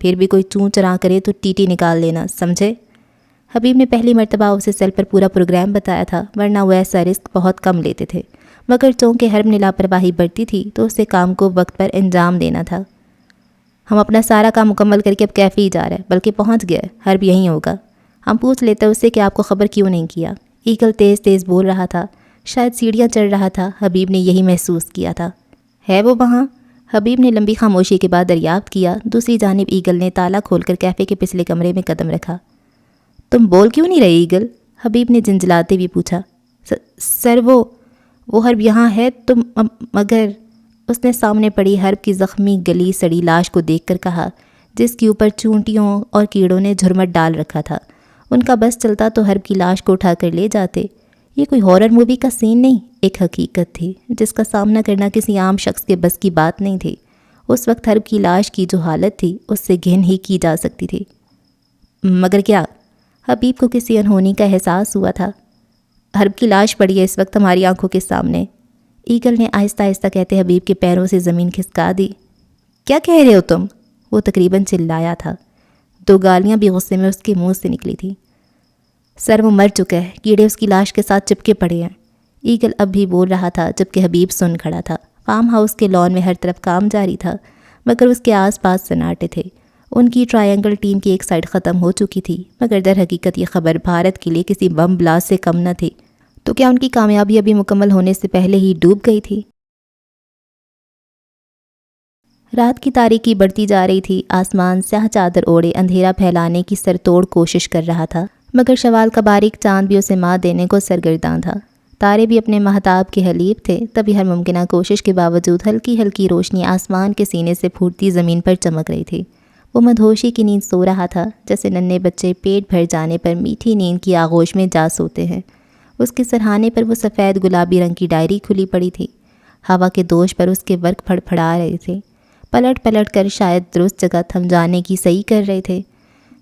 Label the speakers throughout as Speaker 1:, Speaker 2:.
Speaker 1: پھر بھی کوئی چوں چراں کرے تو ٹی نکال لینا، سمجھے؟ حبیب نے پہلی مرتبہ اسے سیل پر پورا پروگرام بتایا تھا، ورنہ وہ ایسا رسک بہت کم لیتے تھے، مگر چونکہ حرب نے لاپرواہی برتی تھی تو اسے کام کو وقت پر انجام دینا تھا۔ ہم اپنا سارا کام مکمل کر کے اب کیفے ہی جا رہا ہے، بلکہ پہنچ گیا ہے، حرب یہیں ہوگا۔ ہم پوچھ لیتے اس سے کہ آپ کو خبر کیوں نہیں کیا۔ ایگل تیز تیز بول رہا تھا، شاید سیڑھیاں چڑھ رہا تھا، حبیب نے یہی محسوس کیا تھا۔ ہے وہ وہاں؟ حبیب نے لمبی خاموشی کے بعد دریافت کیا۔ دوسری جانب ایگل نے تالا کھول کر کیفے کے پچھلے کمرے میں قدم رکھا۔ تم بول کیوں نہیں رہے ایگل؟ حبیب نے جھنجھلاتے ہوئے پوچھا۔ سر وہ حرب یہاں ہے تم مگر اس نے سامنے پڑی حرب کی زخمی گلی سڑی لاش کو دیکھ کر کہا، جس کے اوپر چونٹیوں اور کیڑوں نے جھرمٹ ڈال رکھا تھا۔ ان کا بس چلتا تو حرب کی لاش کو اٹھا کر لے جاتے۔ یہ کوئی ہارر مووی کا سین نہیں، ایک حقیقت تھی جس کا سامنا کرنا کسی عام شخص کے بس کی بات نہیں تھی۔ اس وقت حرب کی لاش کی جو حالت تھی اس سے گھن ہی کی جا سکتی تھی۔ مگر کیا؟ حبیب کو کسی انہونی کا احساس ہوا تھا۔ حرب کی لاش پڑی ہے اس وقت ہماری آنکھوں کے سامنے، ایگل نے آہستہ آہستہ کہتے حبیب کے پیروں سے زمین کھسکا دی۔ کیا کہہ رہے ہو تم؟ وہ تقریباً چلایا تھا۔ دو گالیاں بھی غصے میں اس کے منہ سے نکلی تھی۔ سر وہ مر چکا ہے، کیڑے اس کی لاش کے ساتھ چپکے پڑے ہیں۔ ایگل اب بھی بول رہا تھا جبکہ حبیب سن کھڑا تھا۔ فارم ہاؤس کے لان میں ہر طرف کام جاری تھا، مگر اس کے آس پاس سناٹے تھے۔ ان کی ٹرائنگل ٹیم کی ایک سائڈ ختم ہو چکی تھی، مگر در حقیقت یہ خبر بھارت کے لیے کسی بم بلاسٹ سے کم نہ تھی۔ تو کیا ان کی کامیابی ابھی مکمل ہونے سے پہلے ہی ڈوب گئی تھی؟ رات کی تاریکی بڑھتی جا رہی تھی۔ آسمان سیاہ چادر اوڑے اندھیرا پھیلانے کی سرتوڑ کوشش کر رہا تھا، مگر شوال کا باریک چاند بھی اسے مات دینے کو سرگرداں تھا۔ تارے بھی اپنے مہتاب کے حلیف تھے، تبھی ہر ممکنہ کوشش کے باوجود ہلکی ہلکی روشنی آسمان کے سینے سے پھوٹتی زمین پر چمک رہی تھی۔ وہ مدہوشی کی نیند سو رہا تھا، جیسے ننھے بچے پیٹ بھر جانے پر میٹھی نیند کی آغوش میں جا سوتے ہیں۔ اس کے سرہانے پر وہ سفید گلابی رنگ کی ڈائری کھلی پڑی تھی۔ ہوا کے دوش پر اس کے ورق پھڑ پھڑا رہے تھے، پلٹ پلٹ کر شاید درست جگہ تھم جانے کی صحیح کر رہے تھے۔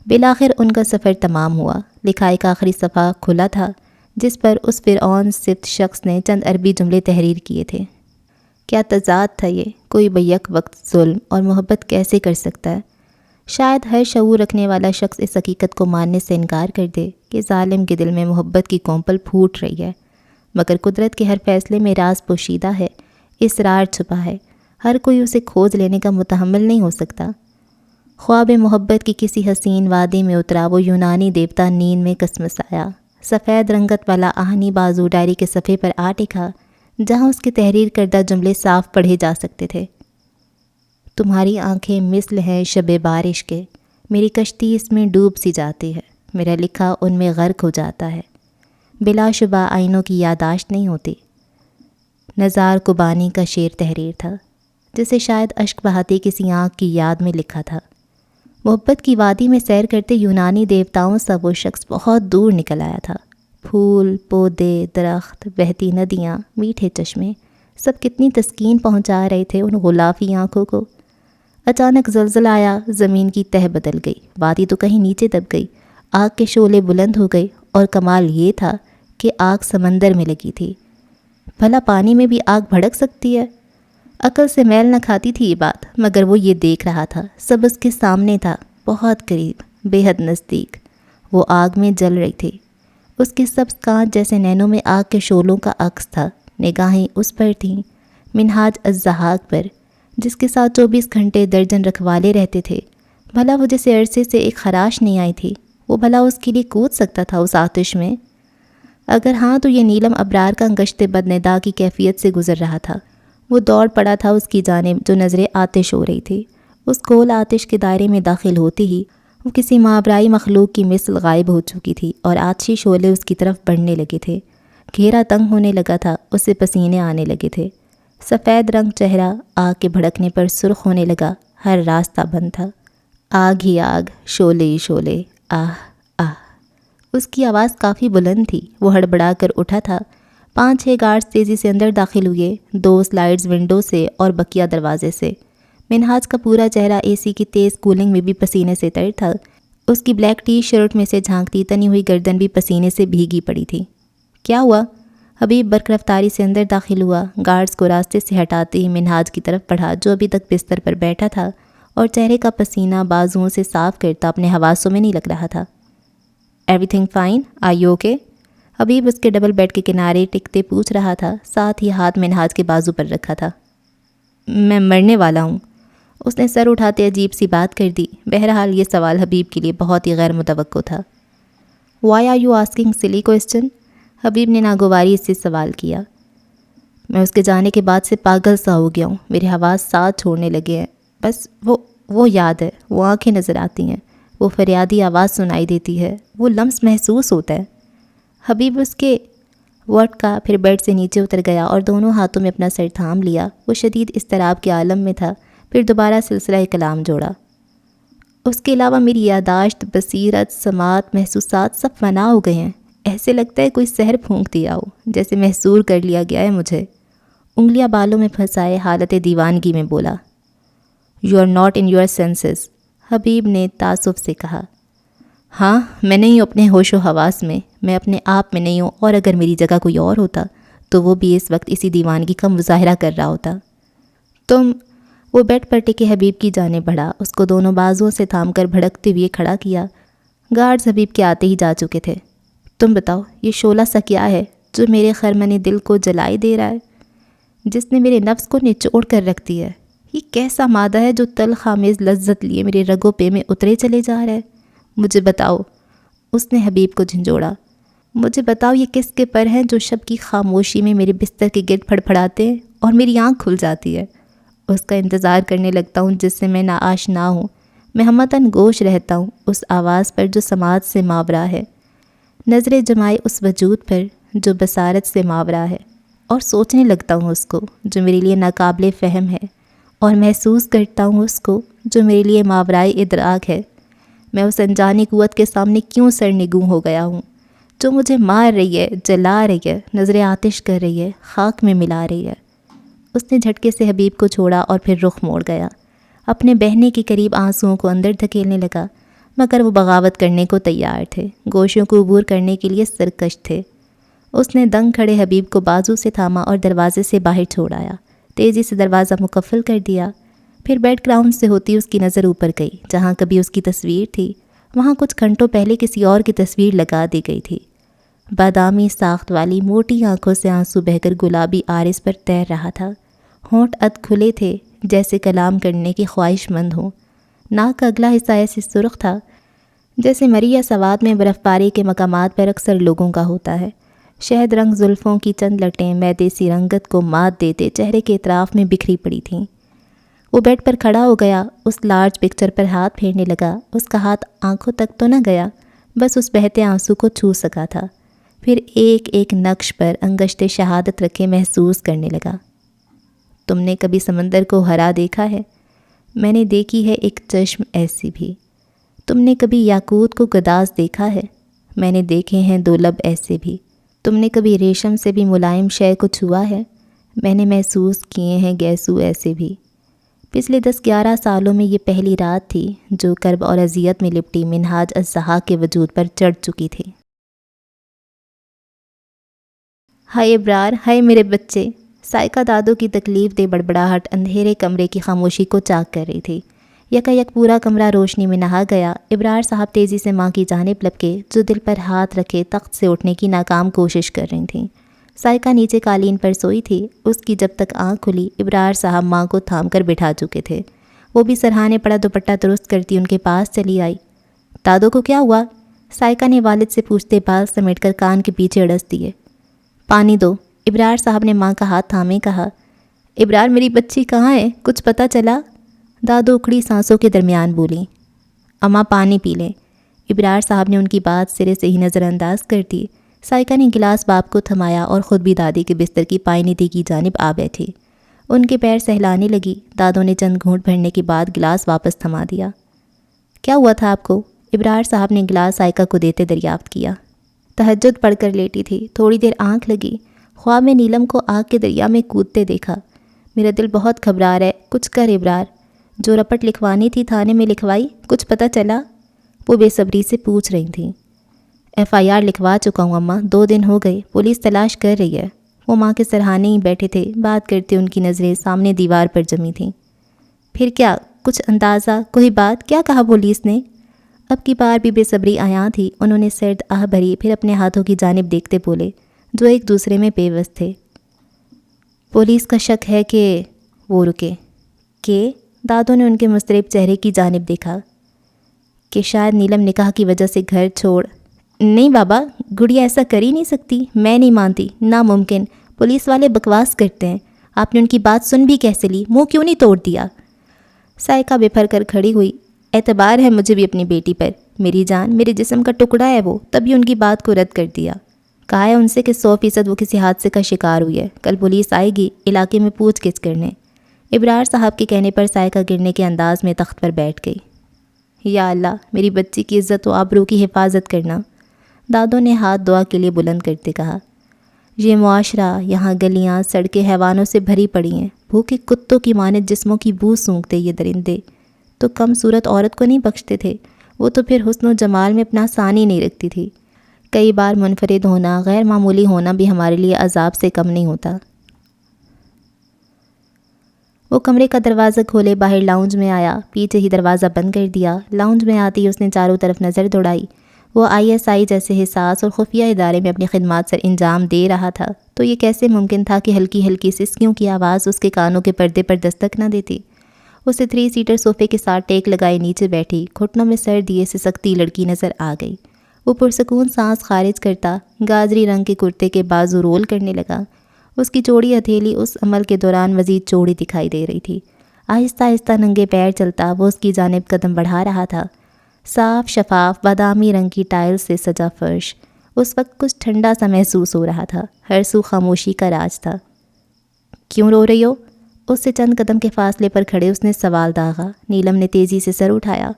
Speaker 1: بالآخر ان کا سفر تمام ہوا۔ لکھا ایک آخری صفحہ کھلا تھا، جس پر اس فرعون صفت شخص نے چند عربی جملے تحریر کیے تھے۔ کیا تضاد تھا یہ! کوئی بیک وقت ظلم اور محبت کیسے کر سکتا ہے؟ شاید ہر شعور رکھنے والا شخص اس حقیقت کو ماننے سے انکار کر دے کہ ظالم کے دل میں محبت کی کونپل پھوٹ رہی ہے، مگر قدرت کے ہر فیصلے میں راز پوشیدہ ہے، اسرار چھپا ہے۔ ہر کوئی اسے کھوج لینے کا متحمل نہیں ہو سکتا۔ خواب محبت کی کسی حسین وادی میں اترا وہ یونانی دیوتا نیند میں کسمسایا۔ سفید رنگت والا آہنی بازو ڈائری کے صفحے پر آ ٹکا، جہاں اس کے تحریر کردہ جملے صاف پڑھے جا سکتے تھے۔ تمہاری آنکھیں مثل ہیں شب بارش کے، میری کشتی اس میں ڈوب سی جاتی ہے، میرا لکھا ان میں غرق ہو جاتا ہے، بلا شبہ آئینوں کی یادداشت نہیں ہوتی۔ نزار قبانی کا شعر تحریر تھا، جسے شاید اشک بہاتی کسی آنکھ کی یاد میں لکھا تھا۔ محبت کی وادی میں سیر کرتے یونانی دیوتاؤں سے وہ شخص بہت دور نکل آیا تھا۔ پھول، پودے، درخت، بہتی ندیاں، میٹھے چشمے، سب کتنی تسکین پہنچا رہے تھے ان غلافی آنکھوں کو۔ اچانک زلزلہ آیا، زمین کی تہہ بدل گئی، وادی تو کہیں نیچے دب گئی، آگ کے شعلے بلند ہو گئے، اور کمال یہ تھا کہ آگ سمندر میں لگی تھی۔ بھلا پانی میں بھی آگ بھڑک سکتی ہے؟ عقل سے میل نہ کھاتی تھی یہ بات، مگر وہ یہ دیکھ رہا تھا، سب اس کے سامنے تھا، بہت قریب، بے حد نزدیک۔ وہ آگ میں جل رہی تھی۔ اس کے سبز کانچ جیسے نینوں میں آگ کے شعلوں کا عکس تھا۔ نگاہیں اس پر تھیں، منہاج الزحاق پر، جس کے ساتھ 24 گھنٹے درجن رکھوالے رہتے تھے۔ بھلا وہ جسے عرصے سے ایک خراش نہیں آئی تھی، وہ بھلا اس کے لیے کود سکتا تھا اس آتش میں؟ اگر ہاں تو یہ نیلم ابرار کا گشت بدندا کی کیفیت سے گزر رہا تھا۔ وہ دوڑ پڑا تھا اس کی جانب جو نظریں آتش ہو رہی تھی۔ اس گول آتش کے دائرے میں داخل ہوتے ہی وہ کسی ماورائی مخلوق کی مثل غائب ہو چکی تھی، اور آتشی شعلے اس کی طرف بڑھنے لگے تھے۔ گھیرا تنگ ہونے لگا تھا، اس سے پسینے آنے لگے تھے۔ سفید رنگ چہرہ آگ کے بھڑکنے پر سرخ ہونے لگا، ہر راستہ بند تھا۔ آگ ہی آگ، شعلے ہی شعلے، آہ آہ۔ اس کی آواز کافی بلند تھی۔ وہ ہڑبڑا کر اٹھا تھا۔ 5-6 گارڈز تیزی سے اندر داخل ہوئے، 2 سلائڈز ونڈو سے اور بقیہ دروازے سے۔ منہاج کا پورا چہرہ اے سی کی تیز کولنگ میں بھی پسینے سے تر تھا۔ اس کی بلیک ٹی شرٹ میں سے جھانکتی تنی ہوئی گردن بھی پسینے سے بھیگی پڑی تھی۔ کیا ہوا؟ حبیب برق رفتاری سے اندر داخل ہوا۔ گارڈز کو راستے سے ہٹاتے ہی منہاج کی طرف بڑھا، جو ابھی تک بستر پر بیٹھا تھا اور چہرے کا پسینہ بازوؤں سے صاف کرتا اپنے حواسوں میں نہیں لگ رہا تھا۔ Everything fine, are you okay? Habib اس کے ڈبل بیڈ کے کنارے ٹکتے پوچھ رہا تھا، ساتھ ہی ہاتھ منہاج کے بازو پر رکھا تھا۔ میں مرنے والا ہوں، اس نے سر اٹھاتے عجیب سی بات کر دی۔ بہرحال یہ سوال حبیب کے لیے بہت ہی غیر متوقع تھا۔ وائی آر یو آسکنگ سلی کوسچن؟ حبیب نے ناگواری سے سوال کیا۔ میں اس کے جانے کے بعد سے پاگل سا ہو گیا ہوں، میرے حواس ساتھ چھوڑنے لگے ہیں۔ بس وہ یاد ہے، وہ آنکھیں نظر آتی ہیں، وہ فریادی آواز سنائی دیتی ہے، وہ لمس محسوس ہوتا ہے۔ حبیب اس کے ورڈ کا پھر بیڈ سے نیچے اتر گیا اور دونوں ہاتھوں میں اپنا سر تھام لیا۔ وہ شدید اضطراب کے عالم میں تھا۔ پھر دوبارہ سلسلہ کلام جوڑا۔ اس کے علاوہ میری یاداشت، بصیرت، سماعت، محسوسات سب فنا ہو گئے ہیں۔ ایسے لگتا ہے کوئی سحر پھونک دیا ہو، جیسے محصور کر لیا گیا ہے مجھے۔ انگلیاں بالوں میں پھنسائے حالت دیوانگی میں بولا۔ You are not in your senses, Habib نے تعصب سے کہا۔ ہاں، میں نہیں ہوں اپنے ہوش و حواس میں اپنے آپ میں نہیں ہوں، اور اگر میری جگہ کوئی اور ہوتا تو وہ بھی اس وقت اسی دیوانگی کا مظاہرہ کر رہا ہوتا۔ تم، وہ بیڈ پر ٹکے حبیب کی جانب بڑھا، اس کو دونوں بازوؤں سے تھام کر بھڑکتے ہوئے کھڑا کیا۔ گارڈز حبیب کے آتے ہی جا چکے تھے۔ تم بتاؤ، یہ شعلہ سا کیا ہے جو میرے خرمن دل کو جلائی دے رہا ہے، جس نے میرے نفس کو نچوڑ کر رکھ دیا ہے؟ یہ کیسا مادہ ہے جو تلخ آمیز لذت لیے میرے رگوں پہ میں اترے چلے جا رہا ہے؟ مجھے بتاؤ، اس نے حبیب کو جھنجھوڑا۔ مجھے بتاؤ یہ کس کے پر ہیں جو شب کی خاموشی میں میرے بستر کے گرد پھڑ پھڑاتے ہیں اور میری آنکھ کھل جاتی ہے۔ اس کا انتظار کرنے لگتا ہوں جس سے میں ناآشنا ہوں۔ میں ہمتاً گوش رہتا ہوں اس آواز پر جو سماعت سے ماورا ہے، نظریں جمائے اس وجود پر جو بصارت سے ماورا ہے، اور سوچنے لگتا ہوں اس کو جو میرے لیے ناقابل فہم ہے، اور محسوس کرتا ہوں اس کو جو میرے لیے ماورائے ادراک ہے۔ میں اس انجانی قوت کے سامنے کیوں سرنگوں ہو گیا ہوں جو مجھے مار رہی ہے، جلا رہی ہے، نظر آتش کر رہی ہے، خاک میں ملا رہی ہے۔ اس نے جھٹکے سے حبیب کو چھوڑا اور پھر رخ موڑ گیا۔ اپنے بہنے کے قریب آنسوؤں کو اندر دھکیلنے لگا، مگر وہ بغاوت کرنے کو تیار تھے، گوشوں کو عبور کرنے کے لیے سرکش تھے۔ اس نے دنگ کھڑے حبیب کو بازو سے تھاما اور دروازے سے باہر چھوڑ آیا۔ تیزی سے دروازہ مقفل کر دیا۔ پھر بیڈ گراؤنڈ سے ہوتی اس کی نظر اوپر گئی، جہاں کبھی اس کی تصویر تھی، وہاں کچھ گھنٹوں پہلے کسی اور کی تصویر لگا دی گئی تھی۔ بادامی ساخت والی موٹی آنکھوں سے آنسو بہہ کر گلابی آرس پر تیر رہا تھا۔ ہونٹ اد کھلے تھے جیسے کلام کرنے کی خواہش مند ہوں۔ ناک کا اگلا حصہ ایسے سرخ تھا جیسے مری یا سوات میں برف باری کے مقامات پر اکثر لوگوں کا ہوتا ہے۔ شہد رنگ زلفوں کی چند لٹیں میدے سی رنگت کو مات دیتے چہرے کے اطراف میں بکھری پڑی تھیں۔ وہ بیڈ پر کھڑا ہو گیا، اس لارج پکچر پر ہاتھ پھیرنے لگا۔ اس کا ہاتھ آنکھوں تک تو نہ گیا، بس اس بہتے آنسو کو چھو سکا تھا۔ پھر ایک ایک نقش پر انگشت شہادت رکھے محسوس کرنے لگا۔ تم نے کبھی سمندر کو ہرا دیکھا ہے؟ میں نے دیکھی ہے ایک چشم ایسی بھی۔ تم نے کبھی یاقوت کو گداز دیکھا ہے؟ میں نے دیکھے ہیں دو لب ایسے بھی۔ تم نے کبھی ریشم سے بھی ملائم شے کو چھوا ہے؟ میں نے محسوس کیے ہیں گیسو ایسے بھی۔ پچھلے 10-11 سالوں میں یہ پہلی رات تھی جو کرب اور اذیت میں لپٹی منہاج الزحاق کے وجود پر چڑھ چکی تھی۔ ہائے ابرار، ہائے میرے بچے! سائقہ دادو کی تکلیف دہ بڑبڑاہٹ اندھیرے کمرے کی خاموشی کو چاک کر رہی تھی۔ یکا یک پورا کمرہ روشنی میں نہا گیا۔ ابرار صاحب تیزی سے ماں کی جانب لپکے، جو دل پر ہاتھ رکھے تخت سے اٹھنے کی ناکام کوشش کر رہی تھیں۔ سائقہ نیچے قالین پر سوئی تھی۔ اس کی جب تک آنکھ کھلی، ابرار صاحب ماں کو تھام کر بٹھا چکے تھے۔ وہ بھی سرہانے پڑا دوپٹہ درست کرتی ان کے پاس چلی آئی۔ دادو کو کیا ہوا؟ سائقہ نے والد سے پوچھتے بال سمیٹ کر کان کے پیچھے اڑس دیے۔ پانی دو، ابرار صاحب نے ماں کا ہاتھ تھامے کہا۔ ابرار، میری بچی کہاں ہے؟ کچھ پتہ چلا؟ دادو اکھڑی سانسوں کے درمیان بولیں۔ اماں پانی پی لیں۔ ابرار صاحب نے ان کی بات سرے سے ہی نظر انداز کر دی۔ سائقہ نے گلاس باپ کو تھمایا اور خود بھی دادی کے بستر کی پائنیدی کی جانب آ بیٹھی۔ ان کے پیر سہلانے لگی۔ دادو نے چند گھونٹ بھرنے کے بعد گلاس واپس تھما دیا۔ کیا ہوا تھا آپ کو؟ ابرار صاحب نے گلاس سائقہ کو دیتے دریافت کیا۔ تہجد پڑھ کر لیٹی تھی، تھوڑی دیر آنکھ لگی، خواب میں نیلم کو آگ کے دریا میں کودتے دیکھا۔ میرا دل بہت گھبرا رہا ہے، کچھ کر ابرار۔ جو رپٹ لکھوانی تھی تھانے میں لکھوائی؟ کچھ پتہ چلا؟ وہ بے صبری سے پوچھ رہی تھیں۔ FIR لکھوا چکا ہوں اماں، 2 دن ہو گئے، پولیس تلاش کر رہی ہے۔ وہ ماں کے سرہانے ہی بیٹھے تھے، بات کرتے ان کی نظریں سامنے دیوار پر جمی تھیں۔ پھر کیا کچھ اندازہ، کوئی بات؟ کیا کہا پولیس نے؟ اب کی بار بھی بے صبری عیاں تھی۔ انہوں نے سرد آہ بھری پھر اپنے ہاتھوں کی جانب دیکھتے بولے جو ایک دوسرے میں پیوست تھے۔ پولیس کا شک ہے کہ… وہ رکے۔ کہ… دادوں نے ان کے مضطرب چہرے کی جانب دیکھا۔ کہ شاید نیلم نکاح کی وجہ سے گھر چھوڑ… نہیں بابا، گڑیا ایسا کر ہی نہیں سکتی، میں نہیں مانتی، ناممکن۔ پولیس والے بکواس کرتے ہیں۔ آپ نے ان کی بات سن بھی کیسے لی؟ منہ کیوں نہیں توڑ دیا؟ سائقہ بے پھر کر کھڑی ہوئی۔ اعتبار ہے مجھے بھی اپنی بیٹی پر، میری جان، میرے جسم کا ٹکڑا ہے وہ، تبھی ان کی بات کو رد کر دیا۔ کہا ہے ان سے کہ 100% وہ کسی حادثے کا شکار ہوئی ہے، کل پولیس آئے گی علاقے میں پوچھ گچھ کرنے۔ ابرار صاحب کے کہنے پر سائقہ گرنے کے انداز میں تخت پر بیٹھ گئی۔ یا اللہ، میری بچی کی عزت و آبرو کی حفاظت کرنا۔ دادوں نے ہاتھ دعا کے لیے بلند کرتے کہا۔ یہ معاشرہ، یہاں گلیاں سڑکیں حیوانوں سے بھری پڑی ہیں، بھوکے کتوں کی مانند جسموں کی بو سونگھتے یہ درندے تو کم صورت عورت کو نہیں بخشتے تھے، وہ تو پھر حسن و جمال میں اپنا ثانی نہیں رکھتی تھی۔ کئی بار منفرد ہونا، غیر معمولی ہونا بھی ہمارے لیے عذاب سے کم نہیں ہوتا۔ وہ کمرے کا دروازہ کھولے باہر لاؤنج میں آیا، پیچھے ہی دروازہ بند کر دیا۔ لاؤنج میں آتی اس نے چاروں طرف نظر دوڑائی۔ وہ ISI جیسے حساس اور خفیہ ادارے میں اپنی خدمات سر انجام دے رہا تھا، تو یہ کیسے ممکن تھا کہ ہلکی ہلکی سسکیوں کی آواز اس کے کانوں کے پردے پر دستک نہ دیتی؟ اسے 3 سیٹر صوفے کے ساتھ ٹیک لگائے نیچے بیٹھی، گھٹنوں میں سر دیے سے سکتی لڑکی نظر آ گئی۔ وہ پرسکون سانس خارج کرتا گاجری رنگ کے کرتے کے بازو رول کرنے لگا۔ اس کی چوڑی ہتھیلی اس عمل کے دوران مزید چوڑی دکھائی دے رہی تھی۔ آہستہ آہستہ ننگے پیر چلتا وہ اس کی جانب قدم بڑھا رہا تھا۔ صاف شفاف بادامی رنگ کی ٹائل سے سجا فرش اس وقت کچھ ٹھنڈا سا محسوس ہو رہا تھا، ہر سو خاموشی کا راج تھا۔ کیوں رو رہی ہو؟ اس سے چند قدم کے فاصلے پر کھڑے اس نے سوال داغا۔ نیلم نے تیزی سے سر اٹھایا۔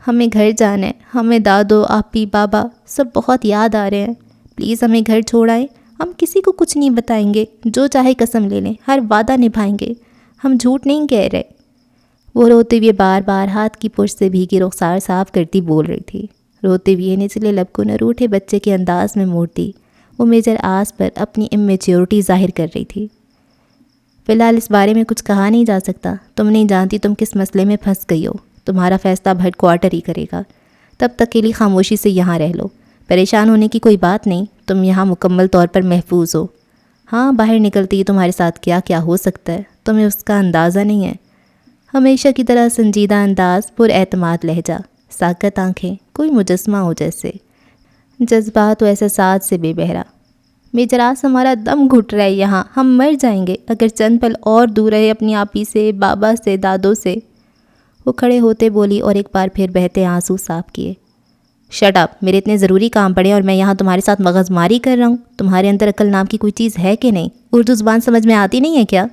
Speaker 1: ہمیں گھر جانا ہے، ہمیں دادو، آپی، بابا سب بہت یاد آ رہے ہیں، پلیز ہمیں گھر چھوڑائیں، ہم کسی کو کچھ نہیں بتائیں گے، جو چاہے قسم لے لیں، ہر وعدہ نبھائیں گے، ہم جھوٹ نہیں کہہ رہے۔ وہ روتے ہوئے بار بار ہاتھ کی پشت سے بھیگی رخسار صاف کرتی بول رہی تھی، روتے ہوئے نچلے لب کو نہ روٹھے بچے کے انداز میں موڑتی۔ وہ میجر آس پر اپنی امیچیورٹی ظاہر کر رہی تھی۔ فی الحال اس بارے میں کچھ کہا نہیں جا سکتا، تم نہیں جانتی تم کس مسئلے میں پھنس گئی ہو، تمہارا فیصلہ اب ہیڈ کوارٹر ہی کرے گا، تب تک کے لیے خاموشی سے یہاں رہ لو، پریشان ہونے کی کوئی بات نہیں، تم یہاں مکمل طور پر محفوظ ہو۔ ہاں، باہر نکلتی تمہارے ساتھ کیا کیا ہو سکتا ہے تمہیں اس کا اندازہ نہیں ہے۔ ہمیشہ کی طرح سنجیدہ انداز، پر اعتماد لہجہ، ساکت آنکھیں، کوئی مجسمہ ہو جیسے، جذبات و احساسات سے بے بہرا۔ میجراس ہمارا دم گھٹ رہا ہے یہاں، ہم مر جائیں گے اگر چند پل اور دور رہے اپنی آپی سے، بابا سے، دادوں سے۔ وہ کھڑے ہوتے بولی اور ایک بار پھر بہتے آنسو صاف کیے۔ شٹ اپ، میرے اتنے ضروری کام پڑے اور میں یہاں تمہارے ساتھ مغز ماری کر رہا ہوں، تمہارے اندر عقل نام کی کوئی چیز ہے کہ نہیں؟ اردو زبان سمجھ میں آتی نہیں ہے کیا؟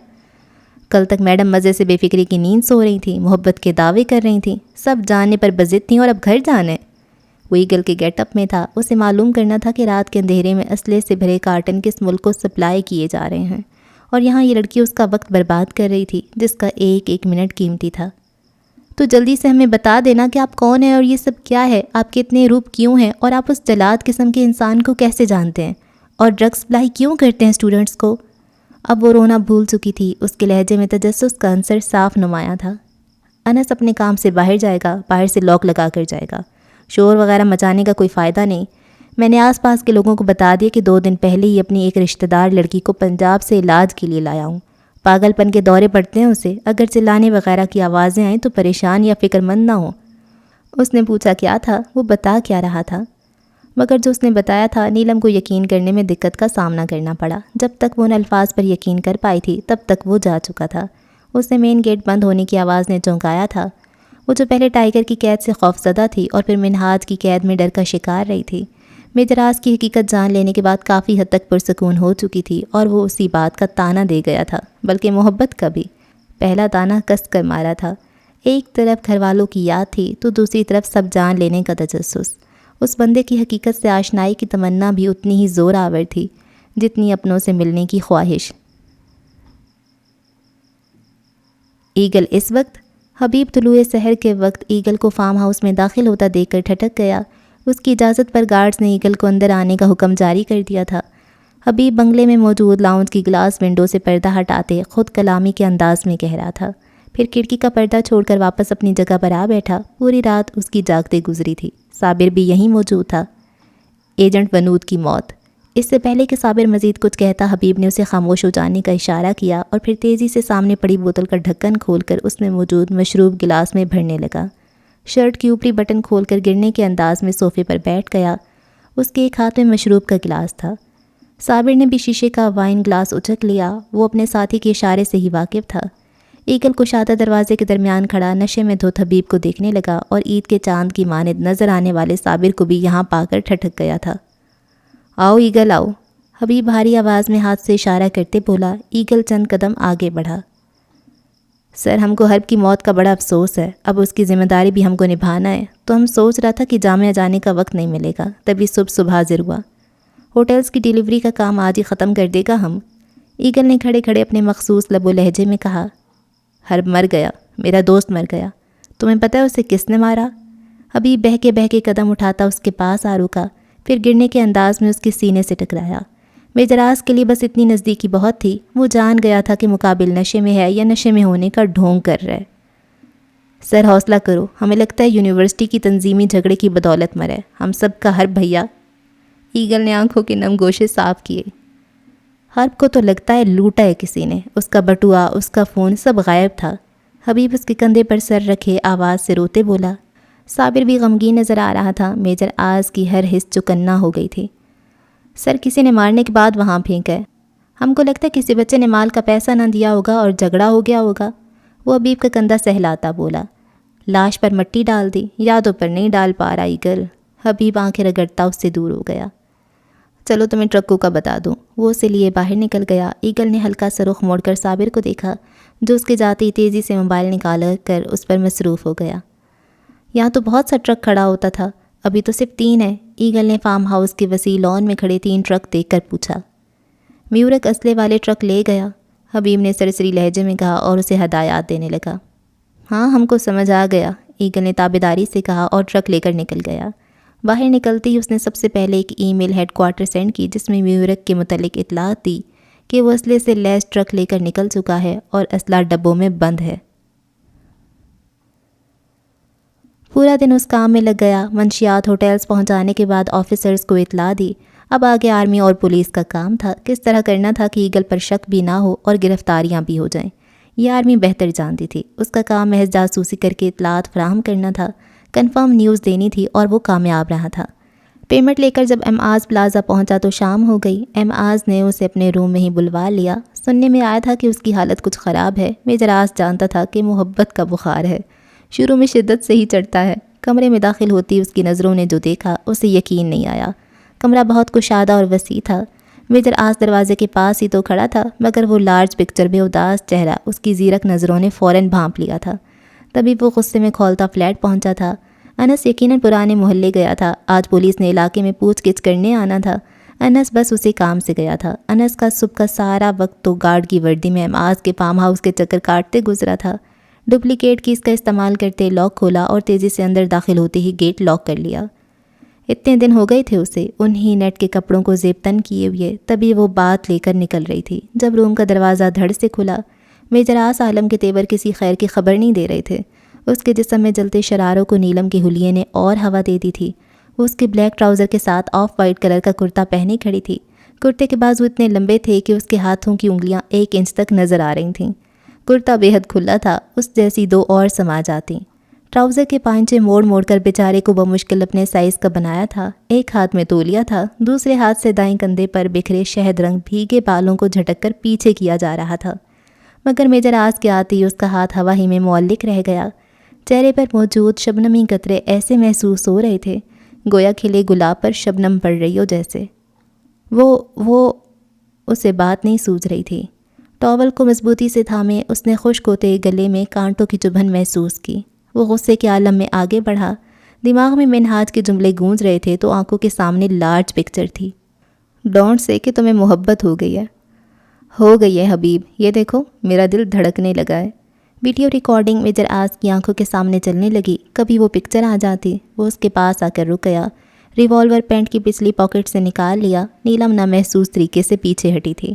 Speaker 1: کل تک میڈم مزے سے بے فکری کی نیند سو رہی تھیں، محبت کے دعوے کر رہی تھیں، سب جاننے پر بضد تھیں اور اب گھر جانے۔ وہ ایگل کے گیٹ اپ میں تھا، اسے معلوم کرنا تھا کہ رات کے اندھیرے میں اسلحے سے بھرے کارٹن کس ملک کو سپلائی کیے جا رہے ہیں، اور یہاں یہ لڑکی اس کا وقت برباد کر رہی تھی جس کا ایک ایک منٹ قیمتی تھا۔ تو جلدی سے ہمیں بتا دینا کہ آپ کون ہیں اور یہ سب کیا ہے، آپ کے اتنے روپ کیوں ہیں، اور آپ اس جلاد قسم کے انسان کو کیسے جانتے ہیں، اور ڈرگ سپلائی کیوں کرتے ہیں اسٹوڈنٹس کو؟ اب وہ رونا بھول چکی تھی، اس کے لہجے میں تجسس کا عنصر صاف نمایاں تھا۔ انس اپنے کام سے باہر جائے گا، باہر سے لاک لگا کر جائے گا، شور وغیرہ مچانے کا کوئی فائدہ نہیں۔ میں نے آس پاس کے لوگوں کو بتا دیا کہ 2 دن پہلے ہی اپنی ایک رشتہ دار لڑکی کو پنجاب سے علاج کے لیے لایا ہوں، پاگل پن کے دورے پڑتے ہیں اسے، اگر چلانے وغیرہ کی آوازیں آئیں تو پریشان یا فکر مند نہ ہو۔ اس نے پوچھا کیا تھا، وہ بتا کیا رہا تھا، مگر جو اس نے بتایا تھا نیلم کو یقین کرنے میں دقت کا سامنا کرنا پڑا۔ جب تک وہ ان الفاظ پر یقین کر پائی تھی تب تک وہ جا چکا تھا۔ اس نے مین گیٹ بند ہونے کی آواز نے چونکایا تھا۔ وہ جو پہلے ٹائیگر کی قید سے خوفزدہ تھی اور پھر منہاج کی قید میں ڈر کا شکار رہی تھی، میجراس کی حقیقت جان لینے کے بعد کافی حد تک پرسکون ہو چکی تھی، اور وہ اسی بات کا تانا دے گیا تھا، بلکہ محبت کا بھی۔ پہلا تانا کس کر مارا تھا، ایک طرف گھر والوں کی یاد تھی تو دوسری طرف سب جان لینے کا تجسس۔ اس بندے کی حقیقت سے آشنائی کی تمنا بھی اتنی ہی زور آور تھی جتنی اپنوں سے ملنے کی خواہش۔ ایگل اس وقت؟ حبیب طلوع سحر کے وقت ایگل کو فارم ہاؤس میں داخل ہوتا دیکھ کر ٹھٹک گیا۔ اس کی اجازت پر گارڈز نے ایگل کو اندر آنے کا حکم جاری کر دیا تھا۔ حبیب بنگلے میں موجود لاؤنج کی گلاس ونڈو سے پردہ ہٹاتے خود کلامی کے انداز میں کہہ رہا تھا، پھر کھڑکی کا پردہ چھوڑ کر واپس اپنی جگہ پر آ بیٹھا۔ پوری رات اس کی جاگتے گزری تھی۔ صابر بھی یہیں موجود تھا۔ ایجنٹ ونود کی موت۔ اس سے پہلے کہ صابر مزید کچھ کہتا، حبیب نے اسے خاموش ہو جانے کا اشارہ کیا اور پھر تیزی سے سامنے پڑی بوتل کا ڈھکن کھول کر اس میں موجود مشروب گلاس میں بھرنے لگا۔ شرٹ کی اوپری بٹن کھول کر گرنے کے انداز میں صوفے پر بیٹھ گیا۔ اس کے ایک ہاتھ میں مشروب کا گلاس تھا۔ صابر نے بھی شیشے کا وائن گلاس اچک لیا۔ وہ اپنے ساتھی کے اشارے سے ہی واقف تھا۔ ایگل کشادہ دروازے کے درمیان کھڑا نشے میں دھت حبیب کو دیکھنے لگا اور عید کے چاند کی مانند نظر آنے والے صابر کو بھی یہاں پا کر ٹھٹک گیا تھا۔ آؤ ایگل آؤ، حبیب بھاری آواز میں ہاتھ سے اشارہ کرتے بولا۔ ایگل چند قدم آگے بڑھا۔ سر، ہم کو حرب کی موت کا بڑا افسوس ہے، اب اس کی ذمہ داری بھی ہم کو نبھانا ہے، تو ہم سوچ رہا تھا کہ جامعہ جانے کا وقت نہیں ملے گا، تبھی صبح حاضر ہوا۔ ہوٹلز کی ڈیلیوری کا کام آج ہی ختم کر دے گا ہم۔ ایگل نے کھڑے کھڑے اپنے مخصوص لب و لہجے میں کہا۔ حرب مر گیا، میرا دوست مر گیا۔ تمہیں پتہ ہے اسے کس نے مارا؟ حبیب بہہ کے قدم اٹھاتا اس کے پاس آ رکا، پھر گرنے کے انداز میں اس کے سینے سے ٹکرایا۔ میجر آس کے لیے بس اتنی نزدیکی بہت تھی۔ وہ جان گیا تھا کہ مقابل نشے میں ہے یا نشے میں ہونے کا ڈھونگ کر رہا ہے۔ سر حوصلہ کرو، ہمیں لگتا ہے یونیورسٹی کی تنظیمی جھگڑے کی بدولت مرے، ہم سب کا حرب بھیا۔ ایگل نے آنکھوں کے نم گوشے صاف کیے۔ حرب کو تو لگتا ہے لوٹا ہے کسی نے، اس کا بٹوا، اس کا فون سب غائب تھا۔ حبیب اس کے کندھے پر سر رکھے آواز سے روتے بولا۔ صابر بھی غمگین نظر آ رہا تھا۔ میجر آز کی ہر حس چکنا ہو گئی تھی۔ سر، کسی نے مارنے کے بعد وہاں پھینکا ہے، ہم کو لگتا ہے کسی بچے نے مال کا پیسہ نہ دیا ہوگا اور جھگڑا ہو گیا ہوگا۔ وہ حبیب کا کندھا سہلاتا بولا۔ لاش پر مٹی ڈال دی، یادوں پر نہیں ڈال پا رہا ایگل۔ حبیب آنکھیں رگڑتا اس سے دور ہو گیا۔ چلو تمہیں ٹرکوں کا بتا دوں۔ وہ اسے لیے باہر نکل گیا۔ ایگل نے ہلکا سا رخ موڑ کر صابر کو دیکھا، جو اس کے جاتے ہی تیزی سے موبائل نکال کر اس پر مصروف ہو گیا۔ یہاں تو بہت سا ٹرک کھڑا ہوتا تھا، ابھی تو صرف 3 ہیں۔ ایگل نے فارم ہاؤس کے وسیع لان میں کھڑے 3 ٹرک دیکھ کر پوچھا۔ میورک اسلحے والے ٹرک لے گیا، حبیب نے سرسری لہجے میں کہا اور اسے ہدایات دینے لگا۔ ہاں، ہم کو سمجھ آ گیا، ایگل نے تابعداری سے کہا اور ٹرک لے کر نکل گیا۔ باہر نکلتے ہی اس نے سب سے پہلے ایک ای میل ہیڈ کوارٹر سینڈ کی، جس میں میورک کے متعلق اطلاعات دی کہ وہ اسلحے سے لیس ٹرک لے کر نکل چکا ہے اور اسلحہ ڈبوں میں بند ہے۔ پورا دن اس کام میں لگ گیا۔ منشیات ہوٹلز پہنچانے کے بعد آفیسرز کو اطلاع دی۔ اب آگے آرمی اور پولیس کا کام تھا، کس طرح کرنا تھا کہ ایگل پر شک بھی نہ ہو اور گرفتاریاں بھی ہو جائیں۔ یہ آرمی بہتر جانتی تھی۔ اس کا کام محض جاسوسی کر کے اطلاعات فراہم کرنا تھا، کنفرم نیوز دینی تھی، اور وہ کامیاب رہا تھا۔ پیمنٹ لے کر جب ایم آز پلازا پہنچا تو شام ہو گئی۔ ایم آز نے اسے اپنے روم میں ہی بلوا لیا۔ سننے میں آیا تھا کہ اس کی حالت کچھ خراب ہے۔ میجر آز جانتا تھا کہ محبت کا بخار ہے، شروع میں شدت سے ہی چڑھتا ہے۔ کمرے میں داخل ہوتی اس کی نظروں نے جو دیکھا اسے یقین نہیں آیا۔ کمرہ بہت کشادہ اور وسیع تھا۔ میجر آز دروازے کے پاس ہی تو کھڑا تھا، مگر وہ لارج پکچر میں اداس چہرہ اس کی زیرک نظروں نے فوراً بھانپ لیا تھا۔ تبھی وہ غصے میں کھولتا فلیٹ پہنچا تھا۔ انس یقیناً پرانے محلے گیا تھا۔ آج پولیس نے علاقے میں پوچھ گچھ کرنے آنا تھا۔ انس بس اسی کام سے گیا تھا۔ انس کا صبح کا سارا وقت تو گارڈ کی وردی میں آز کے فارم ہاؤس کے چکر کاٹتے گزرا تھا۔ ڈپلیکیٹ کیس کا استعمال کرتے لاک کھولا اور تیزی سے اندر داخل ہوتے ہی گیٹ لاک کر لیا۔ اتنے دن ہو گئے تھے اسے انہی نیٹ کے کپڑوں کو زیب تن کیے ہوئے، تبھی وہ بات لے کر نکل رہی تھی جب روم کا دروازہ دھڑ سے کھلا۔ میجر آز عالم کے تیور کسی خیر کی خبر نہیں دے رہے تھے۔ اس کے جسم میں جلتے شراروں کو نیلم کے حلیے نے اور ہوا دے دی تھی۔ وہ اس کے بلیک ٹراؤزر کے ساتھ آف وائٹ کلر کا کرتا پہنے کھڑی تھی۔ کرتے کے بازو اتنے لمبے تھے کہ اس کے ہاتھوں کی انگلیاں 1 انچ تک نظر آ رہی تھیں۔ کرتا بے حد کھلا تھا، اس جیسی 2 اور سما جاتی۔ ٹراؤزر کے پائنچے موڑ موڑ کر بیچارے کو بمشکل اپنے سائز کا بنایا تھا۔ ایک ہاتھ میں تولیہ تھا، دوسرے ہاتھ سے دائیں کندھے پر بکھرے شہد رنگ بھیگے بالوں کو جھٹک کر پیچھے کیا جا رہا تھا، مگر میجر آز کے آتے ہی اس کا ہاتھ ہوا ہی میں معلق رہ گیا۔ چہرے پر موجود شبنمی قطرے ایسے محسوس ہو رہے تھے گویا کھلے گلاب پر شبنم پڑ رہی ہو جیسے۔ وہ اسے بات نہیں سوجھ رہی تھی۔ ٹاول کو مضبوطی سے تھامے اس نے خشک ہوتے گلے میں کانٹوں کی چبھن محسوس کی۔ وہ غصے کے عالم میں آگے بڑھا۔ دماغ میں منہاج کے جملے گونج رہے تھے تو آنکھوں کے سامنے لارج پکچر تھی۔ ڈونٹ سے کہ تمہیں محبت ہو گئی ہے حبیب، یہ دیکھو میرا دل دھڑکنے لگا ہے۔ ویڈیو ریکارڈنگ میجر آز کی آنکھوں کے سامنے چلنے لگی۔ کبھی وہ پکچر آ جاتی۔ وہ اس کے پاس آ کر رک گیا۔ ریوالور پینٹ کی پچھلی پاکٹ سے نکال لیا۔ نیلم نامحسوس طریقے سے پیچھے ہٹی تھی۔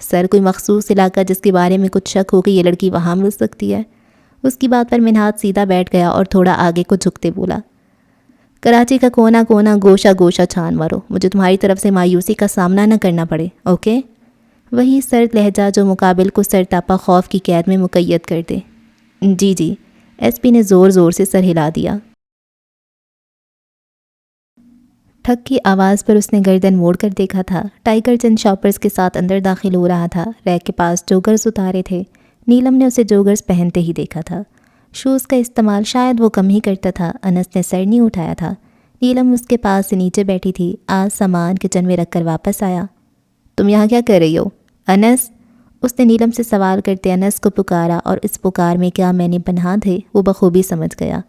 Speaker 1: سر کوئی مخصوص علاقہ جس کے بارے میں کچھ شک ہو کہ یہ لڑکی وہاں مل سکتی ہے؟ اس کی بات پر منہاج سیدھا بیٹھ گیا اور تھوڑا آگے کو جھکتے بولا، کراچی کا کونا کونا گوشہ گوشہ چھان مارو، مجھے تمہاری طرف سے مایوسی کا سامنا نہ کرنا پڑے، اوکے؟ وہی سرد لہجہ جو مقابل کو سر تاپا خوف کی قید میں مقید کر دے۔ جی جی، ایس پی نے زور زور سے سر ہلا دیا۔ ٹھک کی آواز پر اس نے گردن موڑ کر دیکھا تھا۔ ٹائیگر چند شاپرز کے ساتھ اندر داخل ہو رہا تھا۔ ریک کے پاس جوگرز اتارے تھے۔ نیلم نے اسے جوگرز پہنتے ہی دیکھا تھا۔ شوز کا استعمال شاید وہ کم ہی کرتا تھا۔ انس نے سر نہیں اٹھایا تھا۔ نیلم اس کے پاس سے نیچے بیٹھی تھی۔ آج سامان کچن میں رکھ کر واپس آیا۔ تم یہاں کیا کر رہی ہو انس؟ اس نے نیلم سے سوال کرتے انس کو پکارا، اور اس پکار میں کیا میں نے پنہا تھے وہ بخوبی سمجھ گیا۔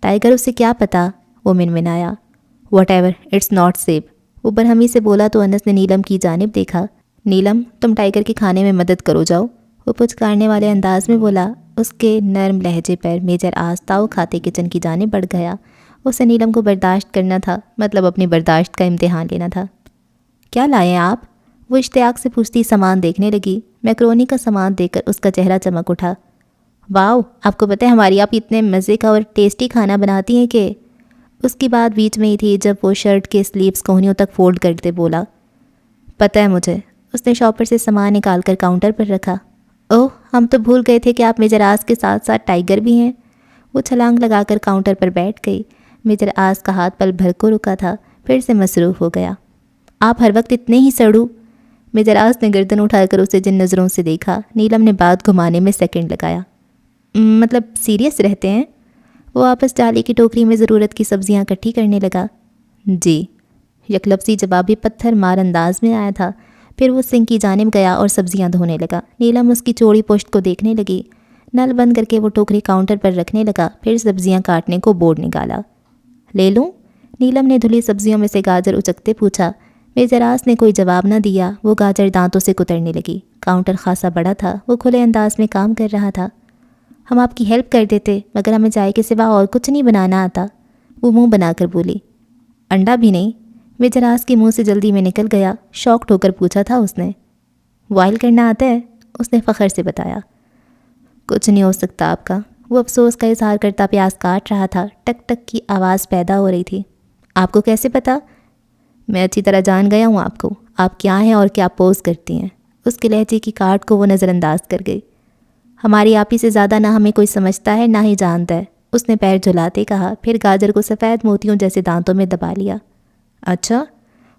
Speaker 1: ٹائیگر اسے کیا پتا، وہ منمنایا۔ Whatever, it's not safe, وہ برہمی سے بولا تو انس نے نیلم کی جانب دیکھا۔ نیلم، تم ٹائیگر کے کھانے میں مدد کرو جاؤ، وہ پچکارنے والے انداز میں بولا۔ اس کے نرم لہجے پر میجر آج تاؤ کھاتے کچن کی جانب بڑھ گیا۔ اسے نیلم کو برداشت کرنا تھا، مطلب اپنی برداشت کا امتحان لینا تھا۔ کیا لائے آپ؟ وہ اشتیاق سے پوچھتی سامان دیکھنے لگی۔ میکرونی کا سامان دیکھ کر اس کا چہرہ چمک اٹھا۔ واؤ، آپ کو پتہ ہے ہماری آپ اتنے مزے کا اور ٹیسٹی کھانا بناتی ہیں کہ… اس کی بات بیچ میں ہی تھی جب وہ شرٹ کے سلیپس کونیوں تک فولڈ کرتے بولا، پتہ ہے مجھے۔ اس نے شاپر سے سامان نکال کر کاؤنٹر پر رکھا۔ اوہ، ہم تو بھول گئے تھے کہ آپ میجر آز کے ساتھ ساتھ ٹائیگر بھی ہیں۔ وہ چھلانگ لگا کر کاؤنٹر پر بیٹھ گئی۔ میجر آز کا ہاتھ پل بھر کو رکا تھا، پھر سے مصروف ہو گیا۔ آپ ہر وقت اتنے ہی سڑو؟ میجر آز نے گردن اٹھا کر اسے جن نظروں سے دیکھا۔ نیلم نے بات گھمانے میں سیکنڈ لگایا۔ مطلب سیریس رہتے ہیں؟ وہ واپس ڈالی کی ٹوکری میں ضرورت کی سبزیاں کٹھی کرنے لگا۔ جی، یک لفظی جوابی پتھر مار انداز میں آیا تھا۔ پھر وہ سنک کی جانب گیا اور سبزیاں دھونے لگا۔ نیلم اس کی چوڑی پشت کو دیکھنے لگی۔ نل بند کر کے وہ ٹوکری کاؤنٹر پر رکھنے لگا، پھر سبزیاں کاٹنے کو بورڈ نکالا۔ لے لوں؟ نیلم نے دھلی سبزیوں میں سے گاجر اچکتے پوچھا۔ میجر آز نے کوئی جواب نہ دیا۔ وہ گاجر دانتوں سے کترنے لگی۔ کاؤنٹر خاصا بڑا تھا، وہ کھلے انداز میں کام کر رہا تھا۔ ہم آپ کی ہیلپ کر دیتے، مگر ہمیں چائے کے سوا اور کچھ نہیں بنانا آتا، وہ منہ بنا کر بولی۔ انڈا بھی نہیں؟ میجر آز کے منہ سے جلدی میں نکل گیا۔ شاکڈ ہو کر پوچھا تھا اس نے۔ بوائل کرنا آتا ہے؟ اس نے فخر سے بتایا۔ کچھ نہیں ہو سکتا آپ کا، وہ افسوس کا اظہار کرتا پیاز کاٹ رہا تھا۔ ٹک ٹک کی آواز پیدا ہو رہی تھی۔ آپ کو کیسے پتا؟ میں اچھی طرح جان گیا ہوں آپ کو، آپ کیا ہیں اور کیا پوز کرتی ہیں۔ اس کے لہجے کی کاٹ کو وہ نظر انداز کر گئی۔ ہماری آپی سے زیادہ نہ ہمیں کوئی سمجھتا ہے نہ ہی جانتا ہے، اس نے پیر جھلاتے کہا، پھر گاجر کو سفید موتیوں جیسے دانتوں میں دبا لیا۔ اچھا؟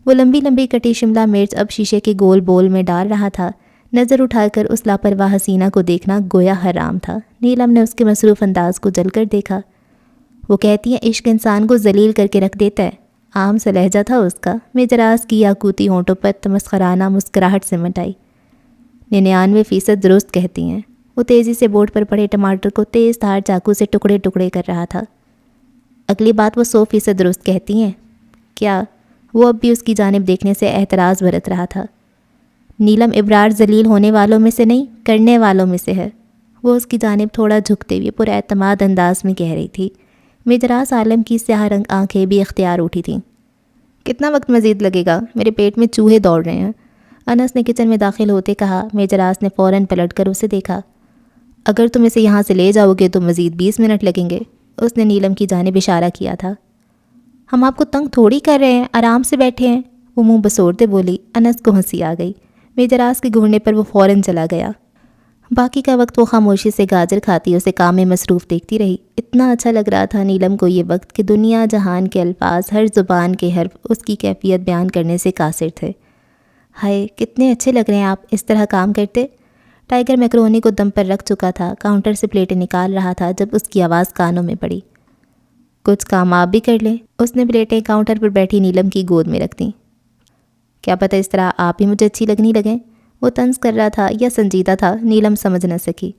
Speaker 1: وہ لمبی لمبی کٹی شملہ مرچ اب شیشے کے گول بول میں ڈال رہا تھا۔ نظر اٹھا کر اس لاپرواہ حسینہ کو دیکھنا گویا حرام تھا۔ نیلم نے اس کے مصروف انداز کو جل کر دیکھا۔ وہ کہتی ہیں عشق انسان کو ذلیل کر کے رکھ دیتا ہے، عام سا لہجہ تھا اس کا۔ میجر آز کی یاقوتی ہونٹوں پر تمسخرانہ مسکراہٹ سمٹ آئی۔ 99% درست کہتی ہیں۔ وہ تیزی سے بورڈ پر پڑے ٹماٹر کو تیز دھار چاقو سے ٹکڑے ٹکڑے کر رہا تھا۔ اگلی بات وہ 100% درست کہتی ہیں۔ کیا؟ وہ اب بھی اس کی جانب دیکھنے سے اعتراض برت رہا تھا۔ نیلم، ابرار ذلیل ہونے والوں میں سے نہیں، کرنے والوں میں سے ہے، وہ اس کی جانب تھوڑا جھکتے ہوئے پر اعتماد انداز میں کہہ رہی تھی۔ میجر آز عالم کی سیاہ رنگ آنکھیں بھی اختیار اٹھی تھیں۔ کتنا وقت مزید لگے گا؟ میرے پیٹ میں چوہے دوڑ رہے ہیں، انس نے کچن میں داخل ہوتے کہا۔ میجر آز نے فوراً پلٹ کر اسے دیکھا۔ اگر تم اسے یہاں سے لے جاؤ گے تو مزید 20 منٹ لگیں گے، اس نے نیلم کی جانب اشارہ کیا تھا۔ ہم آپ کو تنگ تھوڑی کر رہے ہیں، آرام سے بیٹھے ہیں، وہ منہ بسوڑتے بولی۔ انس کو ہنسی آ گئی۔ میجر آز کے گھورنے پر وہ فوراً چلا گیا۔ باقی کا وقت وہ خاموشی سے گاجر کھاتی اسے کام میں مصروف دیکھتی رہی۔ اتنا اچھا لگ رہا تھا نیلم کو یہ وقت کہ دنیا جہان کے الفاظ، ہر زبان کے حرف اس کی کیفیت بیان کرنے سے قاصر تھے۔ ہائے کتنے اچھے لگ رہے ہیں آپ اس طرح کام کرتے۔ ٹائیگر میکرونی کو دم پر رکھ چکا تھا، کاؤنٹر سے پلیٹیں نکال رہا تھا جب اس کی آواز کانوں میں پڑی۔ کچھ کام آپ بھی کر لیں۔ اس نے پلیٹیں کاؤنٹر پر بیٹھی نیلم کی گود میں رکھ دیں۔ کیا پتہ اس طرح آپ ہی مجھے اچھی لگنے لگیں؟ وہ طنز کر رہا تھا یا سنجیدہ تھا، نیلم سمجھ نہ سکی،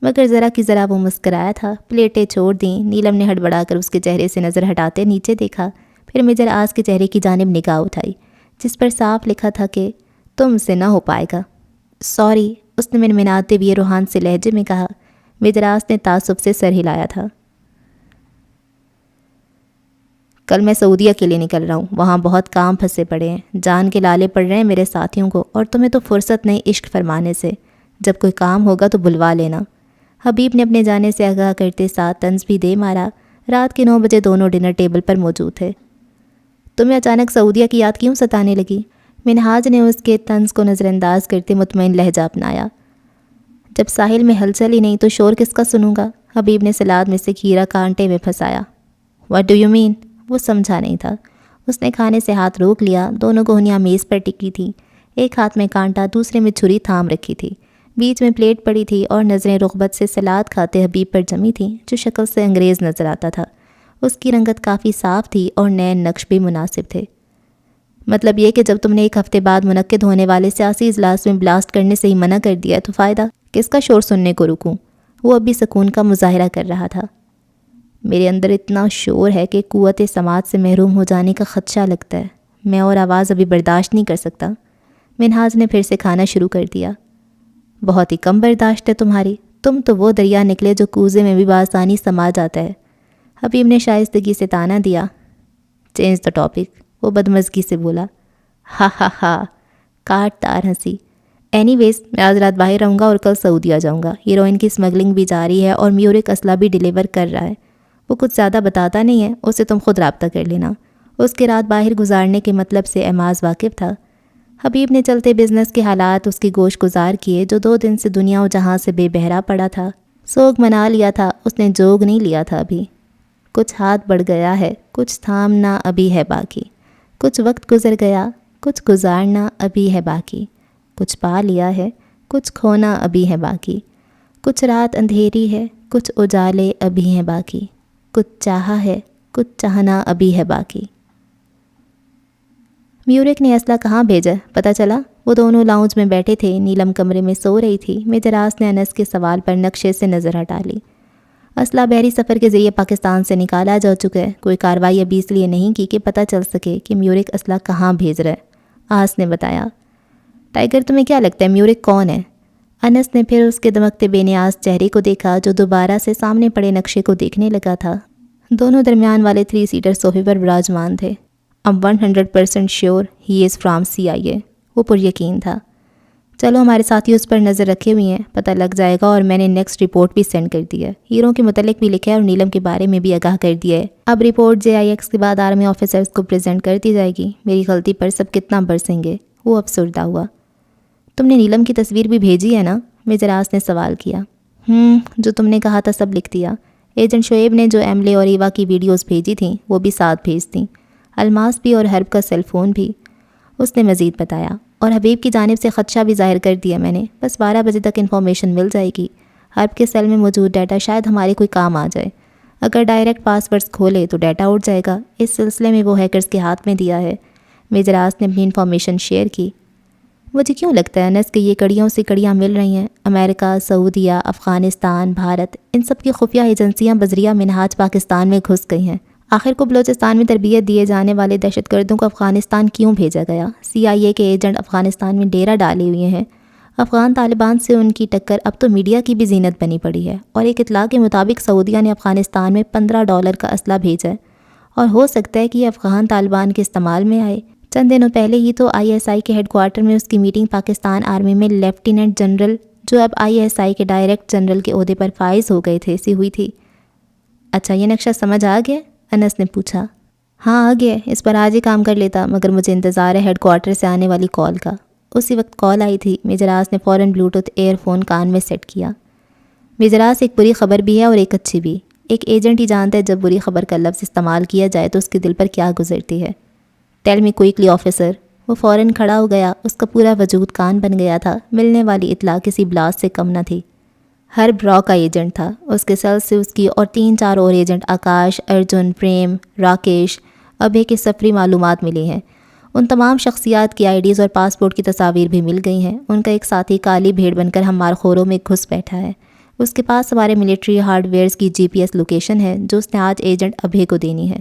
Speaker 1: مگر ذرا کی ذرا وہ مسکرایا تھا۔ پلیٹیں چھوڑ دیں۔ نیلم نے ہڑبڑا کر اس کے چہرے سے نظر ہٹاتے نیچے دیکھا، پھر میجر آز کے چہرے کی جانب نگاہ اٹھائی جس پر صاف لکھا تھا کہ تم سے نہ ہو پائے گا۔ سوری، اس نے منمناتے ہوئے روحان سے لہجے میں کہا۔ میجر آز نے تعصب سے سر ہلایا تھا۔ کل میں سعودیہ کے لیے نکل رہا ہوں، وہاں بہت کام پھنسے پڑے ہیں، جان کے لالے پڑ رہے ہیں میرے ساتھیوں کو، اور تمہیں تو فرصت نہیں عشق فرمانے سے، جب کوئی کام ہوگا تو بلوا لینا۔ حبیب نے اپنے جانے سے آگاہ کرتے ساتھ طنز بھی دے مارا۔ رات کے 9 بجے دونوں ڈنر ٹیبل پر موجود تھے۔ تمہیں اچانک سعودیہ کی یاد کیوں ستانے لگی؟ منہاج نے اس کے طنز کو نظر انداز کرتے مطمئن لہجہ اپنایا۔ جب ساحل میں ہلچل ہی نہیں تو شور کس کا سنوں گا؟ حبیب نے سلاد میں سے کھیرا کانٹے میں پھنسایا۔ What do you mean? وہ سمجھا نہیں تھا۔ اس نے کھانے سے ہاتھ روک لیا۔ دونوں کوہنیاں میز پر ٹکی تھیں، ایک ہاتھ میں کانٹا دوسرے میں چھری تھام رکھی تھی، بیچ میں پلیٹ پڑی تھی اور نظریں رغبت سے سلاد کھاتے حبیب پر جمی تھیں، جو شکل سے انگریز نظر آتا تھا۔ اس کی رنگت کافی صاف تھی اور نئے نقش بھی مناسب تھے۔ مطلب یہ کہ جب تم نے ایک ہفتے بعد منعقد ہونے والے سیاسی اجلاس میں بلاسٹ کرنے سے ہی منع کر دیا تو فائدہ؟ کس کا شور سننے کو رکوں؟ وہ ابھی سکون کا مظاہرہ کر رہا تھا۔ میرے اندر اتنا شور ہے کہ قوت سماعت سے محروم ہو جانے کا خدشہ لگتا ہے، میں اور آواز ابھی برداشت نہیں کر سکتا۔ منہاج نے پھر سے کھانا شروع کر دیا۔ بہت ہی کم برداشت ہے تمہاری، تم تو وہ دریا نکلے جو کوزے میں بھی بآسانی سما جاتا ہے۔ حبیب نے شائستگی سے طعنہ دیا۔ چینج دا ٹاپک، وہ بدمزگی سے بولا۔ ہا ہا ہا، کاٹ تار ہنسی۔ اینی ویز میں آج رات باہر رہوں گا اور کل سعودیہ جاؤں گا۔ ہیروئن کی اسمگلنگ بھی جاری ہے اور میورک اسلحہ بھی ڈیلیور کر رہا ہے۔ وہ کچھ زیادہ بتاتا نہیں ہے، اسے تم خود رابطہ کر لینا۔ اس کے رات باہر گزارنے کے مطلب سے اعماز واقف تھا۔ حبیب نے چلتے بزنس کے حالات اس کی گوش گزار کیے، جو 2 دن سے دنیا و جہاں سے بے بہرا پڑا تھا۔ سوگ منا لیا تھا، اس نے جوگ نہیں لیا تھا ابھی۔ کچھ ہاتھ بڑھ گیا ہے، کچھ تھامنا ابھی ہے باقی، کچھ وقت گزر گیا، کچھ گزارنا ابھی ہے باقی، کچھ پا لیا ہے، کچھ کھونا ابھی ہے باقی، کچھ رات اندھیری ہے، کچھ اجالے ابھی ہیں باقی، کچھ چاہا ہے، کچھ چاہنا ابھی ہے باقی۔ میورک نے اسلحہ کہاں بھیجا پتہ چلا؟ وہ دونوں لاؤنج میں بیٹھے تھے، نیلم کمرے میں سو رہی تھی۔ میجر آس نے انس کے سوال پر نقشے سے نظر ہٹا لی۔ اسلحہ بحری سفر کے ذریعے پاکستان سے نکالا جا چکا ہے، کوئی کارروائی ابھی اس لیے نہیں کی کہ پتہ چل سکے کہ میورک اسلحہ کہاں بھیج رہا ہے، آس نے بتایا۔ ٹائیگر تمہیں کیا لگتا ہے میورک کون ہے؟ انس نے پھر اس کے دمکتے بے نیاز چہرے کو دیکھا جو دوبارہ سے سامنے پڑے نقشے کو دیکھنے لگا تھا۔ دونوں درمیان والے 3 سیٹر صوفے پر براجمان تھے۔ I'm 100% sure he is from CIA، وہ پر یقین تھا۔ چلو ہمارے ساتھی اس پر نظر رکھے ہوئے ہیں، پتہ لگ جائے گا، اور میں نے نیکسٹ رپورٹ بھی سینڈ کر دی ہے، ہیروں کے متعلق بھی لکھا ہے اور نیلم کے بارے میں بھی آگاہ کر دیا ہے۔ اب رپورٹ JIX کے بعد آرمی آفیسرز کو پریزنٹ کر دی جائے گی۔ میری غلطی پر سب کتنا برسیں گے؟ وہ افسردہ ہوا۔ تم نے نیلم کی تصویر بھی بھیجی ہے نا؟ میجر آس نے سوال کیا۔ جو تم نے کہا تھا سب لکھ دیا۔ ایجنٹ شعیب نے جو ایملے اور ایوا کی ویڈیوز بھیجی تھیں وہ بھی ساتھ بھیج دیں، الماس بھی اور حرب کا سیل فون بھی، اس نے مزید بتایا۔ اور حبیب کی جانب سے خدشہ بھی ظاہر کر دیا میں نے، بس 12 بجے تک انفارمیشن مل جائے گی۔ حرب کے سیل میں موجود ڈیٹا شاید ہمارے کوئی کام آ جائے، اگر ڈائریکٹ پاسورڈز کھولے تو ڈیٹا اڑ جائے گا، اس سلسلے میں وہ ہیکرز کے ہاتھ میں دیا ہے۔ میجر آس نے اپنی انفارمیشن شیئر کی۔ مجھے کیوں لگتا ہے انس کہ یہ کڑیوں سے کڑیاں مل رہی ہیں؟ امریکہ، سعودیہ، افغانستان، بھارت، ان سب کی خفیہ ایجنسیاں بذریعہ منہاج پاکستان میں گھس گئی ہیں۔ آخر کو بلوچستان میں تربیت دیے جانے والے دہشت گردوں کو افغانستان کیوں بھیجا گیا؟ CIA کے ایجنٹ افغانستان میں ڈیرا ڈالے ہوئے ہیں۔ افغان طالبان سے ان کی ٹکر اب تو میڈیا کی بھی زینت بنی پڑی ہے، اور ایک اطلاع کے مطابق سعودیہ نے افغانستان میں $15 کا اسلحہ بھیجا ہے، اور ہو سکتا ہے کہ یہ افغان طالبان کے استعمال میں آئے۔ چند دنوں پہلے ہی تو ISI کے ہیڈ کوارٹر میں اس کی میٹنگ پاکستان آرمی میں لیفٹیننٹ جنرل، جو اب ISI کے ڈائریکٹ جنرل کے عہدے پر فائز ہو گئے تھے، سے ہوئی تھی۔ اچھا، یہ نقشہ سمجھ آ گیا؟ انس نے پوچھا۔ ہاں آ گیا، اس پر آج ہی کام کر لیتا، مگر مجھے انتظار ہے ہیڈ کوارٹر سے آنے والی کال کا۔ اسی وقت کال آئی تھی۔ میجر آس نے فوراً بلوٹوتھ ایئر فون کان میں سیٹ کیا۔ میجر آس، ایک بری خبر بھی ہے اور ایک اچھی بھی۔ ایک ایجنٹ ہی جانتا ہے جب بری خبر کا لفظ استعمال کیا جائے تو اس کے دل پر کیا گزرتی ہے۔ Tell me quickly officer. وہ فوراً کھڑا ہو گیا، اس کا پورا وجود کان بن گیا تھا۔ ملنے والی اطلاع کسی بلاسٹ سے کم نہ تھی۔ ہر برا کا ایجنٹ تھا، اس کے سیل سے اس کی اور 3-4 اور ایجنٹ آکاش، ارجن، پریم، راکیش، ابھے کے سفری معلومات ملی ہیں۔ ان تمام شخصیات کی IDs اور پاسپورٹ کی تصاویر بھی مل گئی ہیں۔ ان کا ایک ساتھی کالی بھیڑ بن کر ہمار خوروں میں گھس بیٹھا ہے۔ اس کے پاس ہمارے ملٹری ہارڈ ویئرز کی GPS لوکیشن ہے جو اس نے آج ایجنٹ ابھے کو دینی ہے۔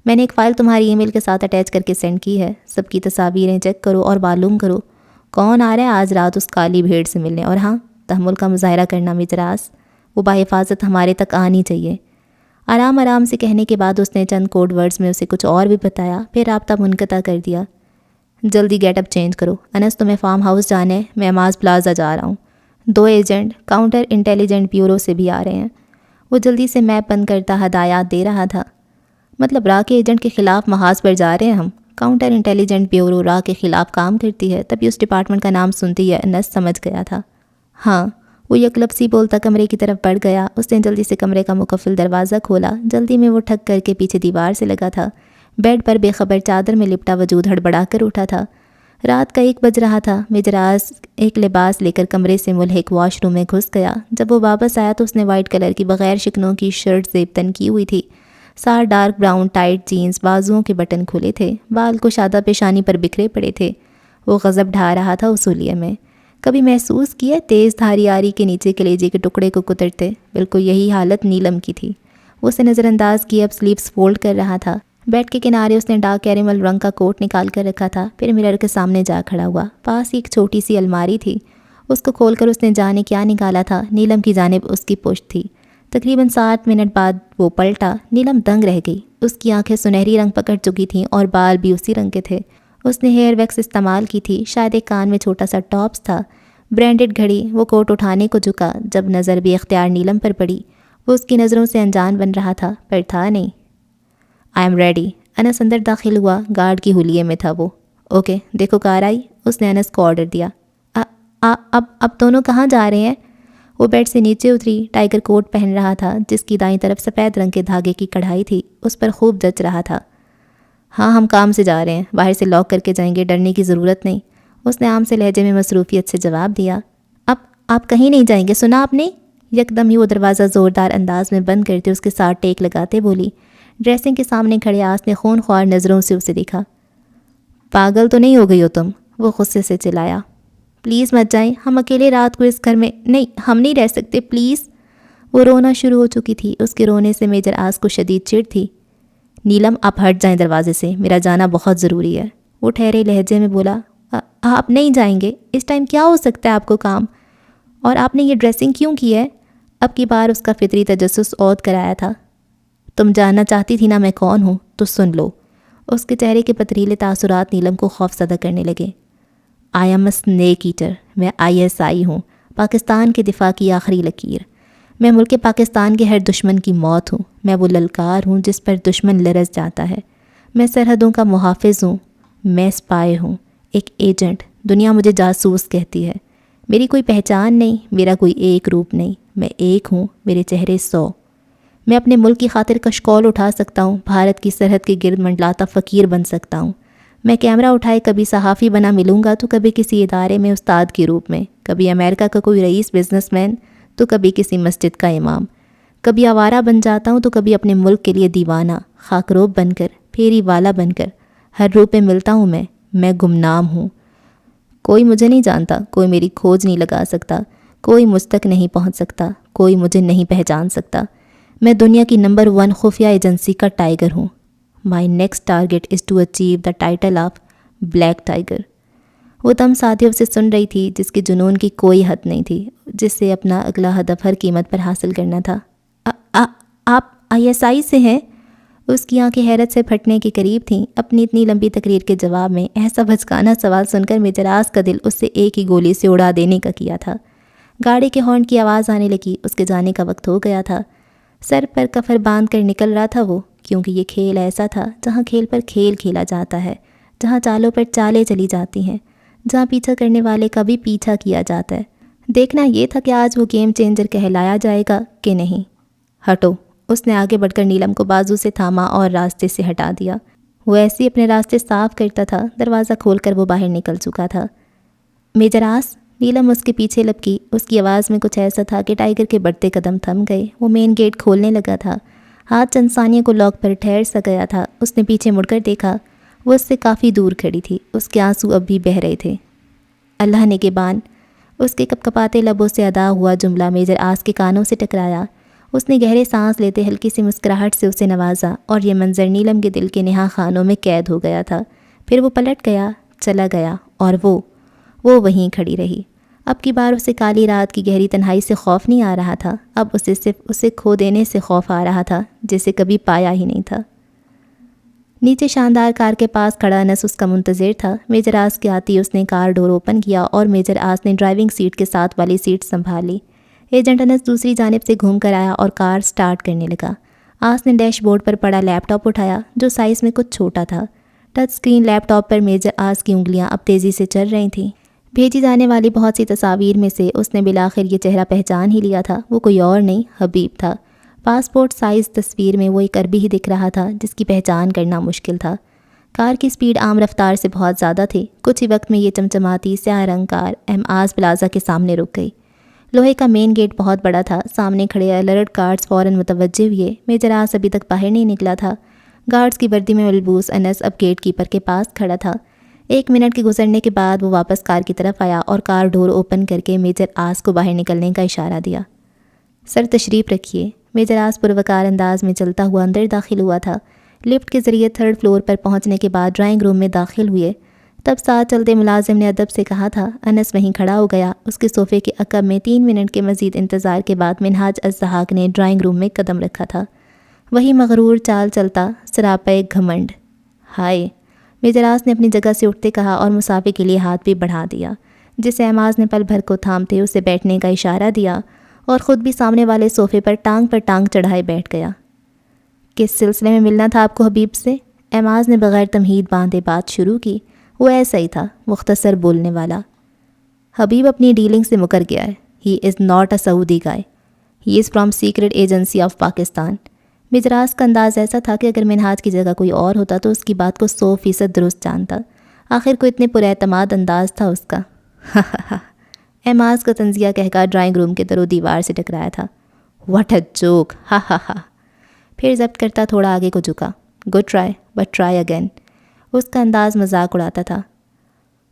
Speaker 1: میں نے ایک فائل تمہاری ای میل کے ساتھ اٹیچ کر کے سینڈ کی ہے، سب کی تصاویریں چیک کرو اور معلوم کرو کون آ رہا ہے آج رات اس کالی بھیڑ سے ملنے، اور ہاں، تحمل کا مظاہرہ کرنا میجر آس، وہ باحفاظت ہمارے تک آنی چاہیے۔ آرام آرام سے کہنے کے بعد اس نے چند کوڈ ورڈز میں اسے کچھ اور بھی بتایا، پھر رابطہ منقطع کر دیا۔ جلدی گیٹ اپ چینج کرو انس، تمہیں فارم ہاؤس جانا ہے، میں ماز پلازا جا رہا ہوں۔ 2 ایجنٹ کاؤنٹر انٹیلیجنٹ بیورو سے بھی آ رہے ہیں۔ وہ جلدی سے میپ بند کرتا ہدایات دے رہا تھا۔ مطلب راہ کے ایجنٹ کے خلاف محاذ پر جا رہے ہیں ہم؟ کاؤنٹر انٹیلیجنٹ بیورو راہ کے خلاف کام کرتی ہے، تبھی اس ڈپارٹمنٹ کا نام سنتے ہی انس سمجھ گیا تھا۔ ہاں، وہ یک لفظی بولتا کمرے کی طرف بڑھ گیا۔ اس نے جلدی سے کمرے کا مقفل دروازہ کھولا۔ جلدی میں وہ ٹھک کر کے پیچھے دیوار سے لگا تھا۔ بیڈ پر بے خبر چادر میں لپٹا وجود ہڑبڑا کر اٹھا تھا۔ رات کا 1 بج رہا تھا۔ میجر آس ایک لباس لے کر کمرے سے ملحق واش روم میں گھس گیا۔ جب وہ واپس آیا تو اس نے وائٹ کلر کی بغیر شکنوں کی شرٹ زیب تن کی ہوئی تھی۔ سار ڈارک براؤن ٹائٹ جینز، بازوؤں کے بٹن کھلے تھے، بال کشادہ پیشانی پر بکھرے پڑے تھے۔ وہ غضب ڈھا رہا تھا اصولیہ میں۔ کبھی محسوس کیا تیز دھاری آری کے نیچے کلیجے کے ٹکڑے کو کترتے؟ بالکل یہی حالت نیلم کی تھی۔ وہ اسے نظر انداز کیے اب سلیپس فولڈ کر رہا تھا۔ بیڈ کے کنارے اس نے ڈارک کیریمل رنگ کا کوٹ نکال کر رکھا تھا، پھر مرر کے سامنے جا کھڑا ہوا۔ پاس ہی ایک چھوٹی سی الماری تھی، اس کو کھول کر اس نے جانے کیا نکالا تھا۔ نیلم کی جانب اس کی پشت تھی۔ تقریباً 7 منٹ بعد وہ پلٹا۔ نیلم دنگ رہ گئی۔ اس کی آنکھیں سنہری رنگ پکڑ چکی تھیں اور بال بھی اسی رنگ کے تھے۔ اس نے ہیئر ویکس استعمال کی تھی، شاید ایک کان میں چھوٹا سا ٹاپس تھا۔ برانڈڈ گھڑی۔ وہ کوٹ اٹھانے کو جھکا، جب نظر بے اختیار نیلم پر پڑی۔ وہ اس کی نظروں سے انجان بن رہا تھا، پر تھا نہیں۔ I am ready. انس اندر داخل ہوا۔ گارڈ کی حلیے میں تھا وہ۔ اوکے، دیکھو کار آئی، اس نے انس کو آرڈر دیا۔ اب دونوں کہاں جا رہے ہیں؟ وہ بیڈ سے نیچے اتری۔ ٹائیگر کوٹ پہن رہا تھا جس کی دائیں طرف سفید رنگ کے دھاگے کی کڑھائی تھی، اس پر خوب جچ رہا تھا۔ ہاں، ہم کام سے جا رہے ہیں، باہر سے لاک کر کے جائیں گے، ڈرنے کی ضرورت نہیں، اس نے عام سے لہجے میں مصروفیت سے جواب دیا۔ آپ کہیں نہیں جائیں گے، سنا آپ نے؟ یکدم ہی وہ دروازہ زوردار انداز میں بند کرتے اس کے ساتھ ٹیک لگاتے بولی۔ ڈریسنگ کے سامنے کھڑے آس نے خون خوار نظروں سے اسے دیکھا۔ پاگل تو نہیں ہو گئی ہو تم؟ وہ غصے سے چلایا۔ پلیز مت جائیں، ہم اکیلے رات کو اس گھر میں نہیں، ہم نہیں رہ سکتے، پلیز۔ وہ رونا شروع ہو چکی تھی۔ اس کے رونے سے میجر آس کو شدید چڑ تھی۔ نیلم، آپ ہٹ جائیں دروازے سے، میرا جانا بہت ضروری ہے، وہ ٹھہرے لہجے میں بولا۔ آپ نہیں جائیں گے؟ اس ٹائم کیا ہو سکتا ہے آپ کو کام؟ اور آپ نے یہ ڈریسنگ کیوں کی ہے؟ اب کی بار اس کا فطری تجسس عود کرایا تھا۔ تم جاننا چاہتی تھی نا میں کون ہوں، تو سن لو۔ اس کے چہرے کے پتریلے تاثرات نیلم کو خوف زدہ کرنے لگے۔ I am a snake eater, میں ISI ہوں، پاکستان کے دفاع کی آخری لکیر۔ میں ملک پاکستان کے ہر دشمن کی موت ہوں، میں وہ للکار ہوں جس پر دشمن لرز جاتا ہے، میں سرحدوں کا محافظ ہوں، میں اسپائی ہوں، ایک ایجنٹ، دنیا مجھے جاسوس کہتی ہے۔ میری کوئی پہچان نہیں، میرا کوئی ایک روپ نہیں، میں ایک ہوں، میرے چہرے 100۔ میں اپنے ملک کی خاطر کشکول اٹھا سکتا ہوں، بھارت کی سرحد کے گرد منڈلاتا فقیر بن سکتا ہوں۔ میں کیمرہ اٹھائے کبھی صحافی بنا ملوں گا تو کبھی کسی ادارے میں استاد کے روپ میں، کبھی امریکہ کا کوئی رئیس بزنس مین تو کبھی کسی مسجد کا امام، کبھی آوارہ بن جاتا ہوں تو کبھی اپنے ملک کے لیے دیوانہ، خاکروب بن کر، پھیری والا بن کر، ہر روپ میں ملتا ہوں میں گمنام ہوں۔ کوئی مجھے نہیں جانتا، کوئی میری کھوج نہیں لگا سکتا، کوئی مجھ تک نہیں پہنچ سکتا، کوئی مجھے نہیں پہچان سکتا۔ میں دنیا کی نمبر 1 خفیہ ایجنسی کا ٹائیگر ہوں۔ My next target is to achieve the title of Black Tiger. وہ تم ساتھیوں سے سن رہی تھی جس کی جنون کی کوئی حد نہیں تھی، جس سے اپنا اگلا ہدف ہر قیمت پر حاصل کرنا تھا۔ آپ ISI سے ہیں؟ اس کی آنکھیں حیرت سے پھٹنے کے قریب تھیں۔ اپنی اتنی لمبی تقریر کے جواب میں ایسا بھچکانا سوال سن کر میجر آس کا دل اس سے ایک ہی گولی سے اڑا دینے کا کیا تھا۔ گاڑی کے ہارن کی آواز آنے لگی، اس کے جانے کا وقت ہو گیا تھا۔ سر پر کفر باندھ کر نکل رہا تھا وہ، کیونکہ یہ کھیل ایسا تھا جہاں کھیل پر کھیل کھیلا جاتا ہے، جہاں چالوں پر چالیں چلی جاتی ہیں، جہاں پیچھا کرنے والے کا بھی پیچھا کیا جاتا ہے۔ دیکھنا یہ تھا کہ آج وہ گیم چینجر کہلایا جائے گا کہ نہیں۔ ہٹو، اس نے آگے بڑھ کر نیلم کو بازو سے تھاما اور راستے سے ہٹا دیا۔ وہ ایسے ہی اپنے راستے صاف کرتا تھا، دروازہ کھول کر وہ باہر نکل چکا تھا۔ میجر آس، نیلم اس کے پیچھے لپکی۔ اس کی آواز میں کچھ ایسا تھا کہ ٹائیگر کے بڑھتے قدم تھم گئے۔ وہ مین گیٹ کھولنے لگا تھا، ہاتھ چند ثانیے کو لاک پر ٹھہر سا گیا تھا۔ اس نے پیچھے مڑ کر دیکھا، وہ اس سے کافی دور کھڑی تھی، اس کے آنسو اب بھی بہہ رہے تھے۔ اللہ نگہبان، اس کے کپ کپاتے لبوں سے ادا ہوا جملہ میجر آس کے کانوں سے ٹکرایا۔ اس نے گہرے سانس لیتے ہلکی سی مسکراہٹ سے اسے نوازا، اور یہ منظر نیلم کے دل کے نہا خانوں میں قید ہو گیا تھا۔ پھر وہ پلٹ گیا، چلا گیا، اور وہ وہیں کھڑی رہی۔ اب کی بار اسے کالی رات کی گہری تنہائی سے خوف نہیں آ رہا تھا، اب اسے صرف اسے کھو دینے سے خوف آ رہا تھا جسے کبھی پایا ہی نہیں تھا۔ نیچے شاندار کار کے پاس کھڑا انس اس کا منتظر تھا۔ میجر آس کے آتی اس نے کار ڈور اوپن کیا اور میجر آس نے ڈرائیونگ سیٹ کے ساتھ والی سیٹ سنبھال لی۔ ایجنٹ انس دوسری جانب سے گھوم کر آیا اور کار سٹارٹ کرنے لگا۔ آس نے ڈیش بورڈ پر پڑا لیپ ٹاپ اٹھایا جو سائز میں کچھ چھوٹا تھا۔ ٹچ سکرین لیپ ٹاپ پر میجر آس کی انگلیاں اب تیزی سے چل رہی تھیں۔ بھیجی جانے والی بہت سی تصاویر میں سے اس نے بالآخر یہ چہرہ پہچان ہی لیا تھا۔ وہ کوئی اور نہیں، حبیب تھا۔ پاسپورٹ سائز تصویر میں وہ ایک عربی ہی دکھ رہا تھا جس کی پہچان کرنا مشکل تھا۔ کار کی سپیڈ عام رفتار سے بہت زیادہ تھی۔ کچھ ہی وقت میں یہ چمچماتی سیاہ رنگ کار ایم آز پلازا کے سامنے رک گئی۔ لوہے کا مین گیٹ بہت بڑا تھا۔ سامنے کھڑے الرٹ گارڈز فوراً متوجہ ہوئے۔ میجر آس ابھی تک باہر نہیں نکلا تھا۔ گارڈز کی وردی میں ملبوس انس اب گیٹ کیپر کے پاس کھڑا تھا۔ 1 منٹ کے گزرنے کے بعد وہ واپس کار کی طرف آیا اور کار ڈور اوپن کر کے میجر آس کو باہر نکلنے کا اشارہ دیا۔ سر تشریف رکھیے۔ میجر آس پروکار انداز میں چلتا ہوا اندر داخل ہوا تھا۔ لفٹ کے ذریعے 3rd فلور پر پہنچنے کے بعد ڈرائنگ روم میں داخل ہوئے۔ تب ساتھ چلتے ملازم نے ادب سے کہا تھا۔ انس وہیں کھڑا ہو گیا۔ اس کے صوفے کے عقب میں 3 منٹ کے مزید انتظار کے بعد منہاج الزحاق نے ڈرائنگ روم میں قدم رکھا تھا۔ وہی مغرور چال چلتا، سراپے گھمنڈ۔ ہائے، میجر آس نے اپنی جگہ سے اٹھتے کہا اور مسافے کے لیے ہاتھ بھی بڑھا دیا، جسے اعماز نے پل بھر کو تھامتے اسے بیٹھنے کا اشارہ دیا اور خود بھی سامنے والے صوفے پر ٹانگ چڑھائے بیٹھ گیا۔ کس سلسلے میں ملنا تھا آپ کو حبیب سے؟ اعماز نے بغیر تمہید باندھے بات شروع کی۔ وہ ایسا ہی تھا، مختصر بولنے والا۔ حبیب اپنی ڈیلنگ سے مکر گیا ہے۔ He is not a Saudi guy, he is from secret agency of Pakistan. Major آس کا انداز ایسا تھا کہ اگر منہاج کی جگہ کوئی اور ہوتا تو اس کی بات کو 100% درست جانتا۔ آخر کو اتنے پراعتماد انداز تھا اس کا۔ اعماز کا طنزیہ کہکا ڈرائنگ روم کے در و دیوار سے ٹکرایا تھا۔ واٹ اے جوک، ہا ہا ہا۔ پھر ضبط کرتا تھوڑا آگے کو جھکا۔ Good try but try again. اس کا انداز مذاق اڑاتا تھا۔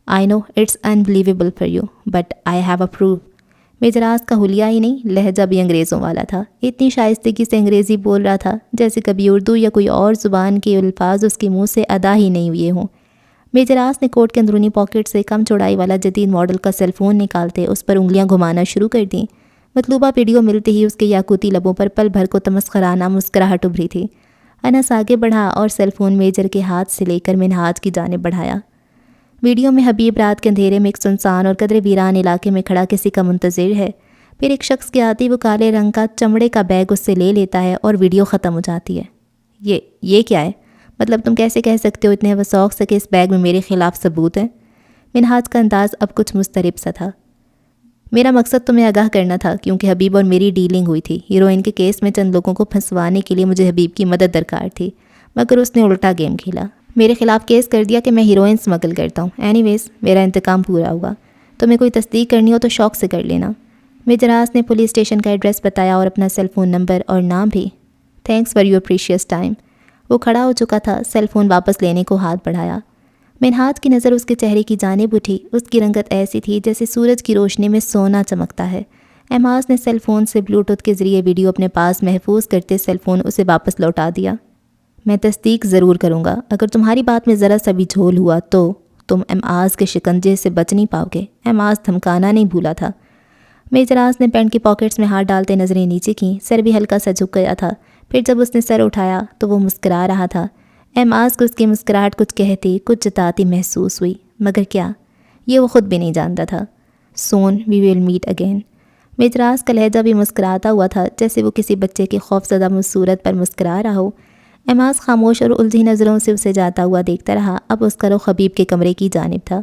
Speaker 1: I know it's unbelievable for you but I have a proof. Major آس کا حلیہ ہی نہیں، لہجہ بھی انگریزوں والا تھا۔ اتنی شائستگی سے انگریزی بول رہا تھا جیسے کبھی اردو یا کوئی اور زبان کے الفاظ اس کے منہ سے ادا ہی نہیں ہوئے ہوں۔ میجر آس نے کوٹ کے اندرونی پاکٹ سے کم چوڑائی والا جدید ماڈل کا سیل فون نکالتے اس پر انگلیاں گھمانا شروع کر دیں۔ مطلوبہ ویڈیو ملتے ہی اس کے یاقوتی لبوں پر پل بھر کو تمسخرانہ مسکراہٹ ابھری تھی۔ انس آگے بڑھا اور سیل فون میجر کے ہاتھ سے لے کر منہاج کی جانب بڑھایا۔ ویڈیو میں حبیب رات کے اندھیرے میں ایک سنسان اور قدرے ویران علاقے میں کھڑا کسی کا منتظر ہے۔ پھر ایک شخص کے آتی وہ کالے رنگ کا چمڑے کا بیگ اس سے لے لیتا ہے اور ویڈیو ختم ہو جاتی ہے۔ یہ کیا ہے؟ مطلب تم کیسے کہہ سکتے ہو اتنے وثوق سے کہ اس بیگ میں میرے خلاف ثبوت ہے؟ منہاج کا انداز اب کچھ مضطرب سا تھا۔ میرا مقصد تمہیں آگاہ کرنا تھا کیونکہ حبیب اور میری ڈیلنگ ہوئی تھی۔ ہیروئن کے کیس میں چند لوگوں کو پھنسوانے کے لیے مجھے حبیب کی مدد درکار تھی، مگر اس نے الٹا گیم کھیلا، میرے خلاف کیس کر دیا کہ میں ہیروئن سمگل کرتا ہوں۔ اینی ویز میرا انتقام پورا ہوا۔ تمہیں کوئی تصدیق کرنی ہو تو شوق سے کر لینا۔ میجر آس نے پولیس اسٹیشن کا ایڈریس بتایا اور اپنا سیل فون نمبر اور نام بھی۔ Thanks for your precious time. وہ کھڑا ہو چکا تھا، سیل فون واپس لینے کو ہاتھ بڑھایا۔ منہاج کی نظر اس کے چہرے کی جانب اٹھی۔ اس کی رنگت ایسی تھی جیسے سورج کی روشنی میں سونا چمکتا ہے۔ اعماز نے سیل فون سے بلوٹوتھ کے ذریعے ویڈیو اپنے پاس محفوظ کرتے سیل فون اسے واپس لوٹا دیا۔ میں تصدیق ضرور کروں گا، اگر تمہاری بات میں ذرا سا بھی جھول ہوا تو تم اعماز کے شکنجے سے بچ نہیں پاؤ گے۔ اعماز دھمکانا نہیں بھولا تھا۔ میجر آس نے پینٹ کی پاکٹس میں ہاتھ ڈالتے نظریں نیچے کیں، سر بھی ہلکا سا جھک گیا تھا۔ پھر جب اس نے سر اٹھایا تو وہ مسکرا رہا تھا۔ اعماز کو اس کی مسکراہٹ کچھ کہتی کچھ جتاتی محسوس ہوئی، مگر کیا، یہ وہ خود بھی نہیں جانتا تھا۔ سون وی ول میٹ اگین۔ میجر آس کا لہجہ بھی مسکراتا ہوا تھا جیسے وہ کسی بچے کے خوفزدہ صورت پر مسکرا رہا ہو۔ اعماز خاموش اور الجھی نظروں سے اسے جاتا ہوا دیکھتا رہا۔ اب اس کا رخ حبیب کے کمرے کی جانب تھا۔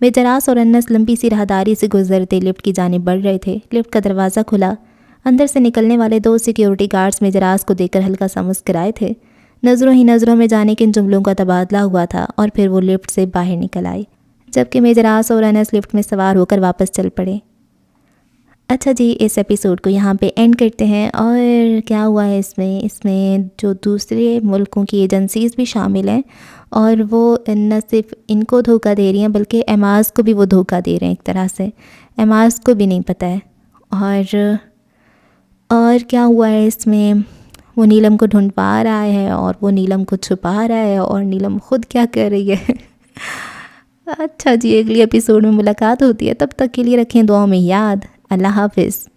Speaker 1: میجر آس اور انس لمبی سی راہداری سے گزرتے لفٹ کی جانب بڑھ رہے تھے۔ لفٹ کا دروازہ کھلا، اندر سے نکلنے والے 2 سیکیورٹی گارڈز میجر آس کو دیکھ کر ہلکا سا مسکرائے تھے۔ نظروں ہی نظروں میں جانے کن جملوں کا تبادلہ ہوا تھا اور پھر وہ لفٹ سے باہر نکل آئی، جبکہ میجر آس اور انس لفٹ میں سوار ہو کر واپس چل پڑے۔ اچھا جی، اس ایپیسوڈ کو یہاں پہ اینڈ کرتے ہیں۔ اور کیا ہوا ہے اس میں جو دوسرے ملکوں کی ایجنسیز بھی شامل ہیں اور وہ نہ صرف ان کو دھوکہ دے رہی ہیں بلکہ اعماز کو بھی وہ دھوکہ دے رہے ہیں ایک طرح سے۔ اعماز کو بھی نہیں پتہ ہے۔ اور کیا ہوا ہے اس میں، وہ نیلم کو ڈھونڈوا رہا ہے اور وہ نیلم کو چھپا رہا ہے اور نیلم خود کیا کر رہی ہے۔ اچھا جی، اگلی ایپیسوڈ میں ملاقات ہوتی ہے، تب تک کے لیے رکھیں دعاؤں میں یاد۔ اللہ حافظ۔